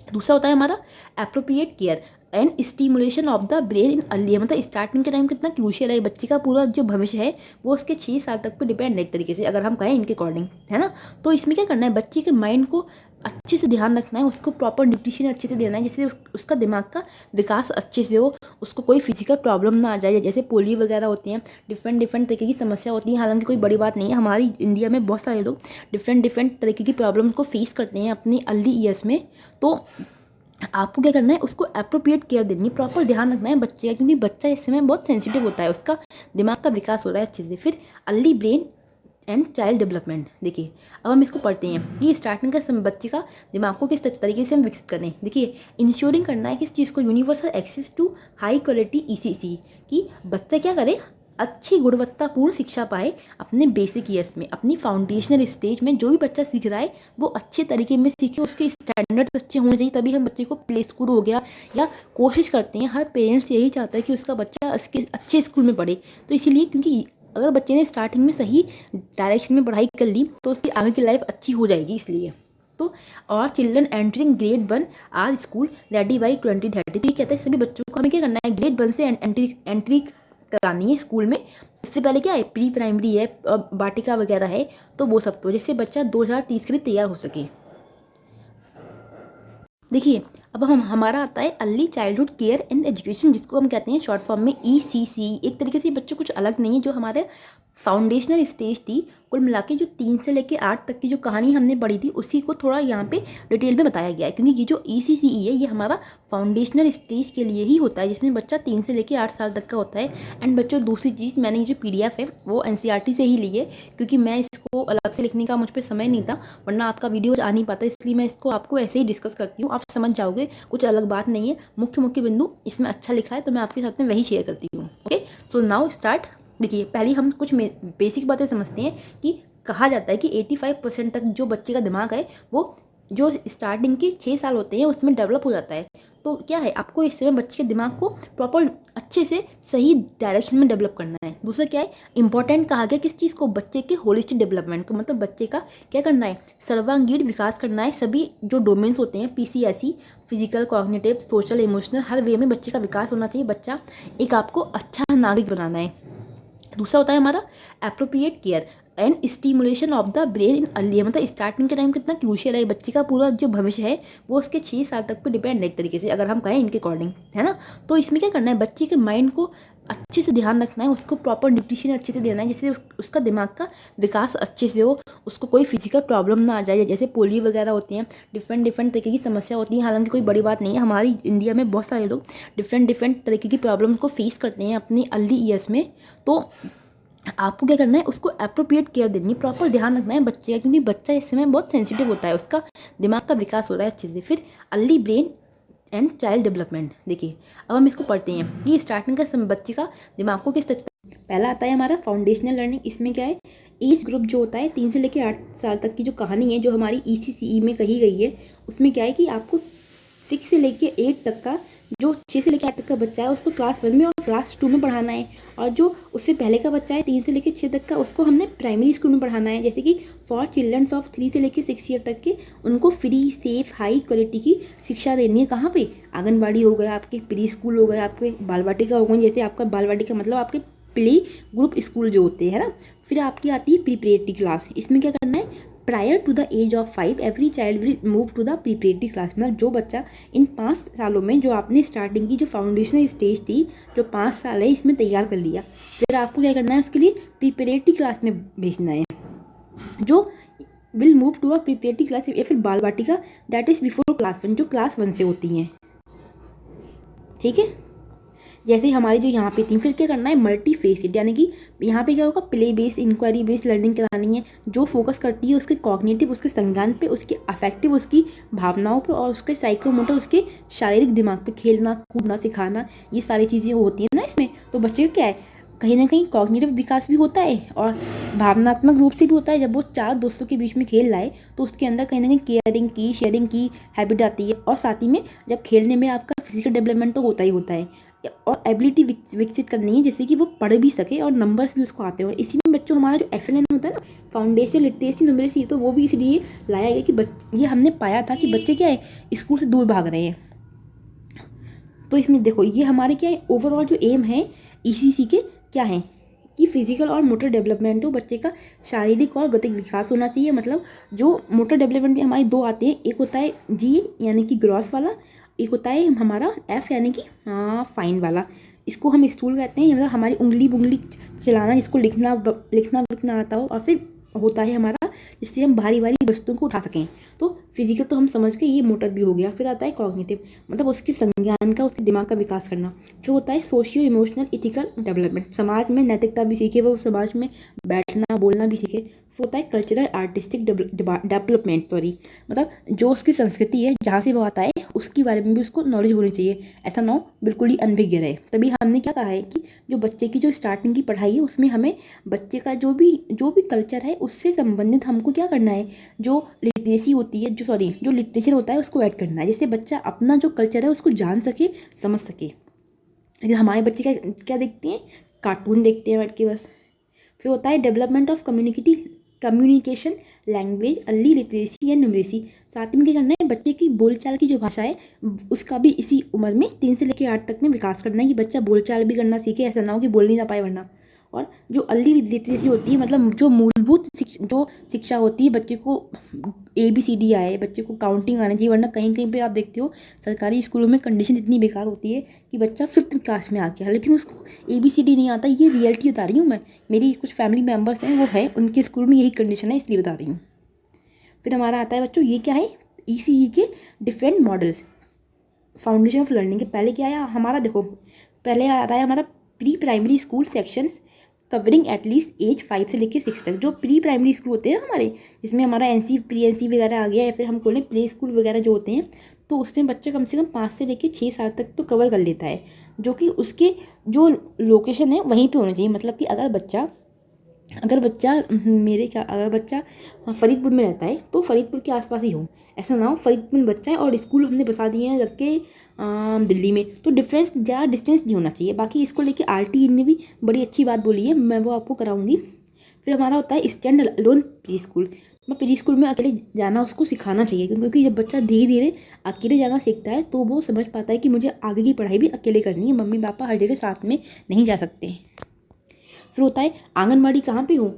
दूसरा होता है हमारा appropriate care and stimulation of the brain in early, मतलब स्टार्टिंग के टाइम कितना क्रूशियल है। बच्चे का पूरा जो भविष्य है वो उसके 6 साल तक पे डिपेंड है एक तरीके से, अगर हम कहें इनके अकॉर्डिंग, है ना। तो इसमें क्या करना है, बच्चे के माइंड को अच्छे से ध्यान रखना है, उसको प्रॉपर न्यूट्रिशन अच्छे से देना है, जिससे उसका दिमाग का विकास अच्छे से हो, उसको कोई फिजिकल प्रॉब्लम ना आ जाए, जैसे पोलियो वगैरह होती हैं, डिफरेंट तरीके की समस्या होती है। हालांकि कोई बड़ी बात नहीं है, हमारी इंडिया में बहुत सारे लोग डिफरेंट तरीके की प्रॉब्लम को फेस करते हैं अपनी अर्ली ईयर्स में। तो आपको क्या करना है, उसको एप्रोप्रिएट केयर देनी है, प्रॉपर ध्यान रखना है बच्चे का, क्योंकि बच्चा इस समय बहुत सेंसिटिव होता है, उसका दिमाग का विकास हो रहा है अच्छे से। फिर early brain and child development, देखिए अब हम इसको पढ़ते हैं कि स्टार्टिंग का समय बच्चे का दिमाग को किस तरीके से हम विकसित करें। देखिए इंश्योरिंग करना है किस चीज़ को, universal access to high quality ECC, कि बच्चा क्या करे, अच्छी गुणवत्तापूर्ण शिक्षा पाए अपने बेसिक ईयर्स में, अपनी फाउंडेशनल स्टेज में। जो भी बच्चा सीख रहा है वो अच्छे तरीके में सीखे, उसके स्टैंडर्ड अच्छे होने चाहिए, तभी हम बच्चे को प्ले स्कूल हो गया या कोशिश करते हैं, हर पेरेंट्स यही चाहता है कि उसका बच्चा इसके अच्छे स्कूल में पढ़े। तो इसीलिए, क्योंकि अगर बच्चे ने स्टार्टिंग में सही डायरेक्शन में पढ़ाई कर ली तो उसकी आगे की लाइफ अच्छी हो जाएगी, इसलिए। तो और children entering grade 1 are school ready by 2030, तो ये कहता है सभी बच्चों को हमें क्या करना है, ग्रेड 1 से एंट्री करानी है स्कूल में। इससे पहले क्या है, प्री प्राइमरी है, वाटिका वगैरह है, तो वो सब, तो जिससे बच्चा 2030 के लिए तैयार हो सके। देखिए अब हम हमारा आता है early childhood care and education, जिसको हम कहते हैं शॉर्ट फॉर्म में ECC। एक तरीके से बच्चों कुछ अलग नहीं है, जो हमारे फाउंडेशनल स्टेज थी। कुल मिला के जो 3 से लेकर 8 तक की जो कहानी हमने पढ़ी थी उसी को थोड़ा यहाँ पे डिटेल में बताया गया है, क्योंकि ये जो ECCE है ये हमारा फाउंडेशनल स्टेज के लिए ही होता है, जिसमें बच्चा 3 से लेकर 8 साल तक का होता है। एंड बच्चों दूसरी चीज़, मैंने ये जो PDF है वो NCERT से ही ली है, क्योंकि मैं इसको अलग से लिखने का मुझ पर समय नहीं था, वरना आपका वीडियो आ नहीं पाता, इसलिए मैं इसको आपको ऐसे ही डिस्कस करती हूँ, आप समझ जाओगे, कुछ अलग बात नहीं है। मुख्य बिंदु इसमें अच्छा लिखा है तो मैं आपके साथ में वही शेयर करती हूँ। Okay, so now start. देखिए पहले हम कुछ बेसिक बातें समझते हैं कि कहा जाता है कि 85% तक जो बच्चे का दिमाग है वो जो स्टार्टिंग के 6 साल होते हैं उसमें डेवलप हो जाता है। तो क्या है, आपको इस समय बच्चे के दिमाग को प्रॉपर अच्छे से सही डायरेक्शन में डेवलप करना है। दूसरा क्या है, इंपॉर्टेंट कहा गया किस चीज़ को, बच्चे के होलिस्टिक डेवलपमेंट को, मतलब बच्चे का क्या करना है, सर्वांगीण विकास करना है। सभी जो डोमेन्स होते हैं PCSE, physical, cognitive, social, emotional, हर वे में बच्चे का विकास होना चाहिए। बच्चा एक आपको अच्छा नागरिक बनाना है। दूसरा होता है हमारा appropriate care and stimulation of the brain in early, मतलब स्टार्टिंग के टाइम कितना क्रूशियल है। बच्चे का पूरा जो भविष्य है वो उसके 6 साल तक पे डिपेंड है एक तरीके से, अगर हम कहें इनके अकॉर्डिंग, है ना। तो इसमें क्या करना है, बच्चे के माइंड को अच्छे से ध्यान रखना है, उसको प्रॉपर न्यूट्रिशन अच्छे से देना है, जिससे उसका दिमाग का विकास अच्छे से हो, उसको कोई फिजिकल प्रॉब्लम ना आ जाए, जैसे पोलियो वगैरह होती हैं, डिफरेंट तरीके की समस्या होती हैं। हालांकि कोई बड़ी बात नहीं है, हमारी इंडिया में बहुत सारे लोग डिफरेंट तरीके की प्रॉब्लम को फेस करते हैं अपनी अर्ली ईयर्स में। तो आपको क्या करना है, उसको अप्रोप्रिएट केयर देनी है, प्रॉपर ध्यान रखना है बच्चे का, क्योंकि बच्चा इस समय बहुत सेंसिटिव होता है, उसका दिमाग का विकास हो रहा है अच्छे से। फिर early brain and child development, देखिए अब हम इसको पढ़ते हैं कि स्टार्टिंग का समय बच्चे का दिमाग को किस तरह। पहला आता है हमारा फाउंडेशनल लर्निंग। इसमें क्या है, एज ग्रुप जो होता है 3 से लेकर 8 साल तक की जो कहानी है, जो हमारी ECCE में कही गई है, उसमें क्या है कि आपको 6 से लेकर 8 तक का, जो 6 से लेकर 8 तक का बच्चा है उसको क्लास 1 में और क्लास 2 में पढ़ाना है, और जो उससे पहले का बच्चा है 3 से लेकर 6 तक का, उसको हमने प्राइमरी स्कूल में पढ़ाना है। जैसे कि फॉर चिल्ड्रंस ऑफ 3 से लेकर 6 ईयर तक के, उनको फ्री सेफ हाई क्वालिटी की शिक्षा देनी है। कहाँ पे, आंगनबाड़ी हो गया, आपके प्री स्कूल हो गया, आपके बाल वाटिका हो गई। जैसे आपका बाल वाटिका मतलब आपके प्ले ग्रुप स्कूल जो होते हैं ना। फिर आपकी आती है प्रिपरेटरी क्लास। इसमें क्या करना है, prior to the age of 5 every child will move to the preparatory class. मतलब जो बच्चा इन 5 सालों में, जो आपने स्टार्टिंग की जो फाउंडेशनल स्टेज थी, जो 5 साल है, इसमें तैयार कर लिया, फिर आपको क्या करना है, उसके लिए प्रिपरेटरी क्लास में भेजना है, जो will move to a preparatory class, या फिर Bal Vatika, that is before class 1, जो क्लास 1 से होती हैं। ठीक है, जैसे हमारी जो यहाँ पे थी। फिर क्या करना है, मल्टी फेसेड, यानी कि यहाँ पे क्या होगा, play based inquiry based learning करानी है, जो फोकस करती है उसके कॉग्निटिव, उसके संज्ञान पे, उसके अफेक्टिव, उसकी भावनाओं पे, और उसके साइकोमोटर, उसके शारीरिक दिमाग पे, खेलना कूदना सिखाना, ये सारी चीज़ें होती है ना इसमें। तो बच्चे का क्या है, कहीं ना कहीं कॉग्निटिव विकास भी होता है और भावनात्मक रूप से भी होता है। जब वो 4 दोस्तों के बीच में खेल रहा है तो उसके अंदर कहीं ना कहीं केयरिंग की, शेयरिंग की हैबिट आती है, और साथ ही में जब खेलने में आपका फिजिकल डेवलपमेंट तो होता ही होता है, और एबिलिटी विकसित करनी है, जिससे कि वो पढ़ भी सके और नंबर्स भी उसको आते हो। इसी में बच्चों हमारा जो FLN होता है ना, फाउंडेशन लिटरेसी न्यूमरेसी, तो वो भी इसलिए लाया गया कि ये हमने पाया था कि बच्चे क्या है, स्कूल से दूर भाग रहे हैं। तो इसमें देखो, ये हमारे क्या है, ओवरऑल जो एम है ECC के क्या है, कि फिजिकल और मोटर डेवलपमेंट हो, बच्चे का शारीरिक और गतिक विकास होना चाहिए। मतलब जो मोटर डेवलपमेंट में हमारे 2 आते हैं, एक होता है G यानी कि ग्रॉस वाला, एक होता है हमारा F यानी कि फाइन वाला। इसको हम स्टूल कहते हैं, मतलब हमारी उंगली चलाना, जिसको लिखना लिखना आता हो, और फिर होता है हमारा जिससे हम भारी वस्तुओं को उठा सकें। तो फिजिकल तो हम समझ गए, ये मोटर भी हो गया। फिर आता है कॉग्निटिव, मतलब उसके संज्ञान का, उसके दिमाग का विकास करना। फिर होता है सोशियो इमोशनल इथिकल डेवलपमेंट, समाज में नैतिकता भी सीखे, वो समाज में बैठना बोलना भी सीखे। फिर होता है कल्चरल आर्टिस्टिक डेवलपमेंट, मतलब जो उसकी संस्कृति है, जहाँ से वो आता है, उसके बारे में भी उसको नॉलेज होनी चाहिए। ऐसा ना हो बिल्कुल ही अनभिज्ञ रहे। तभी हमने क्या कहा है कि जो बच्चे की जो स्टार्टिंग की पढ़ाई है, उसमें हमें बच्चे का जो भी कल्चर है उससे संबंधित हमको क्या करना है, जो लिटरेसी होती है, जो लिटरेचर होता है, उसको ऐड करना है, जिससे बच्चा अपना जो कल्चर है उसको जान सके, समझ सके। लेकिन हमारे बच्चे क्या देखते हैं, कार्टून देखते हैं बैठ के बस। फिर होता है development of communication language, early literacy and numeracy. साथ में क्या करना है, बच्चे की बोलचाल की जो भाषा है उसका भी इसी उम्र में 3 से लेकर 8 तक में विकास करना है, कि बच्चा बोलचाल भी करना सीखे, ऐसा ना हो कि बोल नहीं ना पाए वरना। और जो अर्ली लिटरेसी होती है, मतलब जो मूलभूत शिक्षा होती है, बच्चे को ABCD आए, बच्चे को काउंटिंग आना चाहिए। वरना कहीं कहीं पे आप देखते हो सरकारी स्कूलों में कंडीशन इतनी बेकार होती है कि बच्चा 5th क्लास में आ गया लेकिन उसको ABCD नहीं आता। ये रियलिटी बता रही हूँ मैं, मेरी कुछ फैमिली मेम्बर्स हैं, वो है, उनके स्कूल में यही कंडीशन है, इसलिए बता रही हूँ। फिर हमारा आता है बच्चों, ये क्या है, ECE के different models, foundation of learning के पहले क्या आया हमारा, देखो पहले आता है हमारा pre primary school sections covering at least age 5 से लेकर 6 तक। जो प्री प्राइमरी स्कूल होते हैं हमारे, जिसमें हमारा NC प्री NC वगैरह आ गया, या फिर हम बोलें प्ले स्कूल वगैरह जो होते हैं, तो उसमें बच्चा कम से कम 5 से लेकर 6 साल तक तो कवर कर लेता है, जो कि उसके जो लोकेशन है वहीं पे होना चाहिए। मतलब कि अगर बच्चा फरीदपुर में रहता है तो फरीदपुर के आसपास ही हो, ऐसा ना हो फरीदपुर में बच्चा है और स्कूल हमने बसा दिए हैं रख के दिल्ली में, तो ज़्यादा डिस्टेंस नहीं होना चाहिए। बाकी इसको लेके RTE ने भी बड़ी अच्छी बात बोली है, मैं वो आपको कराऊंगी। फिर हमारा होता है स्टैंड अलोन प्री स्कूल, मैं प्री स्कूल में अकेले जाना उसको सिखाना चाहिए, क्योंकि जब बच्चा धीरे धीरे अकेले जाना सीखता है तो वो समझ पाता है कि मुझे आगे की पढ़ाई भी अकेले करनी है, मम्मी पापा हर जगह साथ में नहीं जा सकते। फिर होता है आंगनबाड़ी कहाँ पे हो,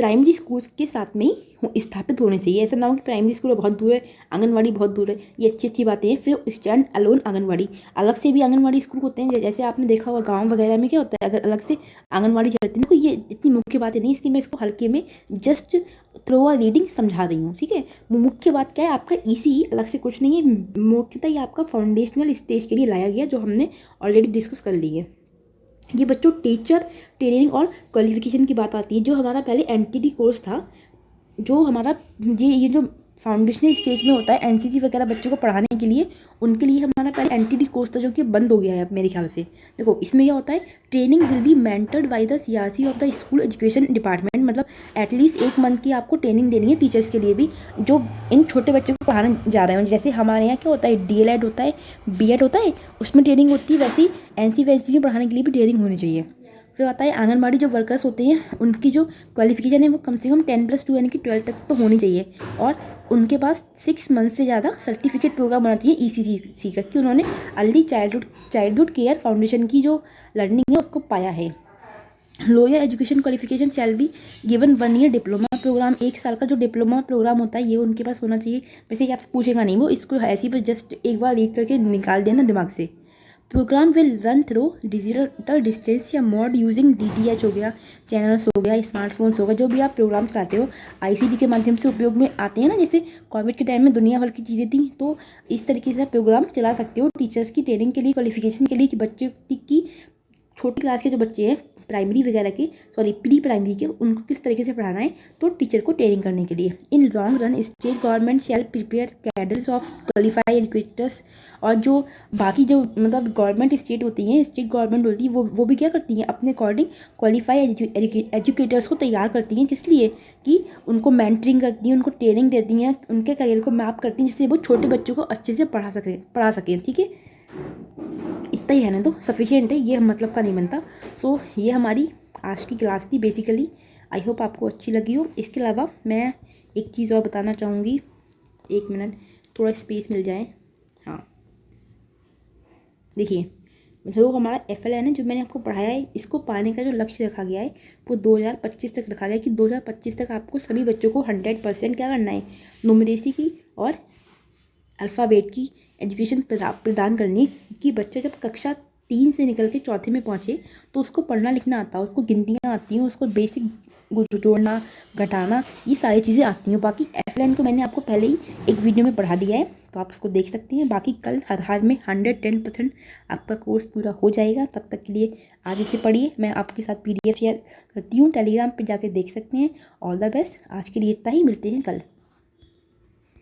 प्राइमरी स्कूल के साथ में ही स्थापित होने चाहिए। ऐसा ना हो कि प्राइमरी स्कूल बहुत दूर है, आंगनवाड़ी बहुत दूर है। ये अच्छी अच्छी बातें हैं। फिर स्टैंड अलोन आंगनवाड़ी, अलग से भी आंगनवाड़ी स्कूल होते हैं। जैसे आपने देखा होगा गाँव वगैरह में क्या होता है, अगर अलग से आंगनवाड़ी चलती है। देखो ये इतनी मुख्य बातें नहीं, इसलिए मैं इसको हल्के में जस्ट थ्रो अ रीडिंग समझा रही हूँ, ठीक है। मुख्य बात क्या है, आपका ईसी अलग से कुछ नहीं है। मुख्यतः ये आपका फाउंडेशनल स्टेज के लिए लाया गया, जो हमने ऑलरेडी डिस्कस कर ली है। ये बच्चों टीचर ट्रेनिंग और क्वालिफिकेशन की बात आती है। जो हमारा पहले एनटीडी कोर्स था, जो हमारा ये जो फाउंडेशनल स्टेज में होता है एनसीसी वगैरह बच्चों को पढ़ाने के लिए, उनके लिए हमारा पहले एनटीडी कोर्स था, जो कि बंद हो गया है अब मेरे ख्याल से। देखो इसमें क्या होता है, training will be mentored by the CRC of the school education department. मतलब एटलीस्ट 1 मंथ की आपको ट्रेनिंग देनी है टीचर्स के लिए भी, जो इन छोटे बच्चों को पढ़ाने जा रहे हैं। जैसे हमारे यहाँ क्या होता है, डीएलएड होता है, बीएड होता है, उसमें ट्रेनिंग होती है, वैसे ही एनसी में पढ़ाने के लिए भी ट्रेनिंग होनी चाहिए। फिर आता है आंगनबाड़ी जो वर्कर्स होते हैं, उनकी जो क्वालिफिकेशन है वो कम से कम 10+2 यानी कि 12 तक तो होनी चाहिए। और उनके पास 6 मंथ से ज़्यादा सर्टिफिकेट प्रोग्राम होना चाहिए ईसीसी का, कि उन्होंने अर्ली चाइल्डहुड केयर फाउंडेशन की जो लर्निंग है उसको पाया है। Lower education qualification shall be given 1 year diploma program. 1 साल का जो डिप्लोमा प्रोग्राम होता है ये उनके पास होना चाहिए। वैसे कि आपसे पूछेगा नहीं, वो इसको ऐसी पर जस्ट एक बार रीड करके निकाल देना दिमाग से। Program will run through digital distance या मोड यूजिंग डीटीएच हो गया, चैनल्स हो गया, स्मार्टफोन्स हो गया, जो भी आप प्रोग्राम चलाते हो आईसीटी के माध्यम से उपयोग में आते हैं ना। जैसे कोविड के टाइम में दुनिया भर की चीज़ें थी, तो इस तरीके से आप प्रोग्राम चला सकते हो टीचर्स की ट्रेनिंग के लिए, क्वालिफिकेशन के लिए, कि बच्चे की छोटी क्लास के जो बच्चे हैं प्राइमरी वगैरह के, सॉरी प्री प्राइमरी के, उनको किस तरीके से पढ़ाना है, तो टीचर को ट्रेनिंग करने के लिए। In long run state government shell prepare cadres of qualified educators. और जो बाकी जो मतलब गवर्नमेंट स्टेट होती हैं, स्टेट गवर्नमेंट होती है, वो भी क्या करती हैं, अपने अकॉर्डिंग क्वालिफाइड एजुकेटर्स को तैयार करती हैं। किस लिए, कि उनको मेंटरिंग करती हैं, उनको ट्रेनिंग देती हैं, उनके करियर को मैप करती हैं, जिससे वो छोटे बच्चों को अच्छे से पढ़ा सकें, ठीक है। इतना ही है ना, तो सफिशिएंट है, ये मतलब का नहीं बनता। सो ये हमारी आज की क्लास थी बेसिकली। आई होप आपको अच्छी लगी हो। इसके अलावा मैं एक चीज़ और बताना चाहूँगी, 1 मिनट थोड़ा स्पेस मिल जाए। हाँ देखिए, जो हमारा FLN है, जो मैंने आपको पढ़ाया है, इसको पाने का जो लक्ष्य रखा गया है वो 2025 तक रखा गया है, कि 2025 तक आपको सभी बच्चों को 100% क्या करना है, न्यूमरेसी की और अल्फ़ाबेट की एजुकेशन प्रदान करनी, कि बच्चा जब कक्षा 3 से निकल के चौथे में पहुँचे तो उसको पढ़ना लिखना आता है, उसको गिनतियाँ आती हैं, उसको बेसिक जोड़ना घटाना, ये सारी चीज़ें आती हैं। बाकी FLN को मैंने आपको पहले ही एक वीडियो में पढ़ा दिया है, तो आप उसको देख सकते हैं। बाकी कल हर हाल में 110% आपका कोर्स पूरा हो जाएगा। तब तक के लिए आज इसे पढ़िए, मैं आपके साथ PDF शेयर करती हूँ, टेलीग्राम पर जाके देख सकते हैं। ऑल द बेस्ट, आज के लिए इतना ही, मिलते हैं कल।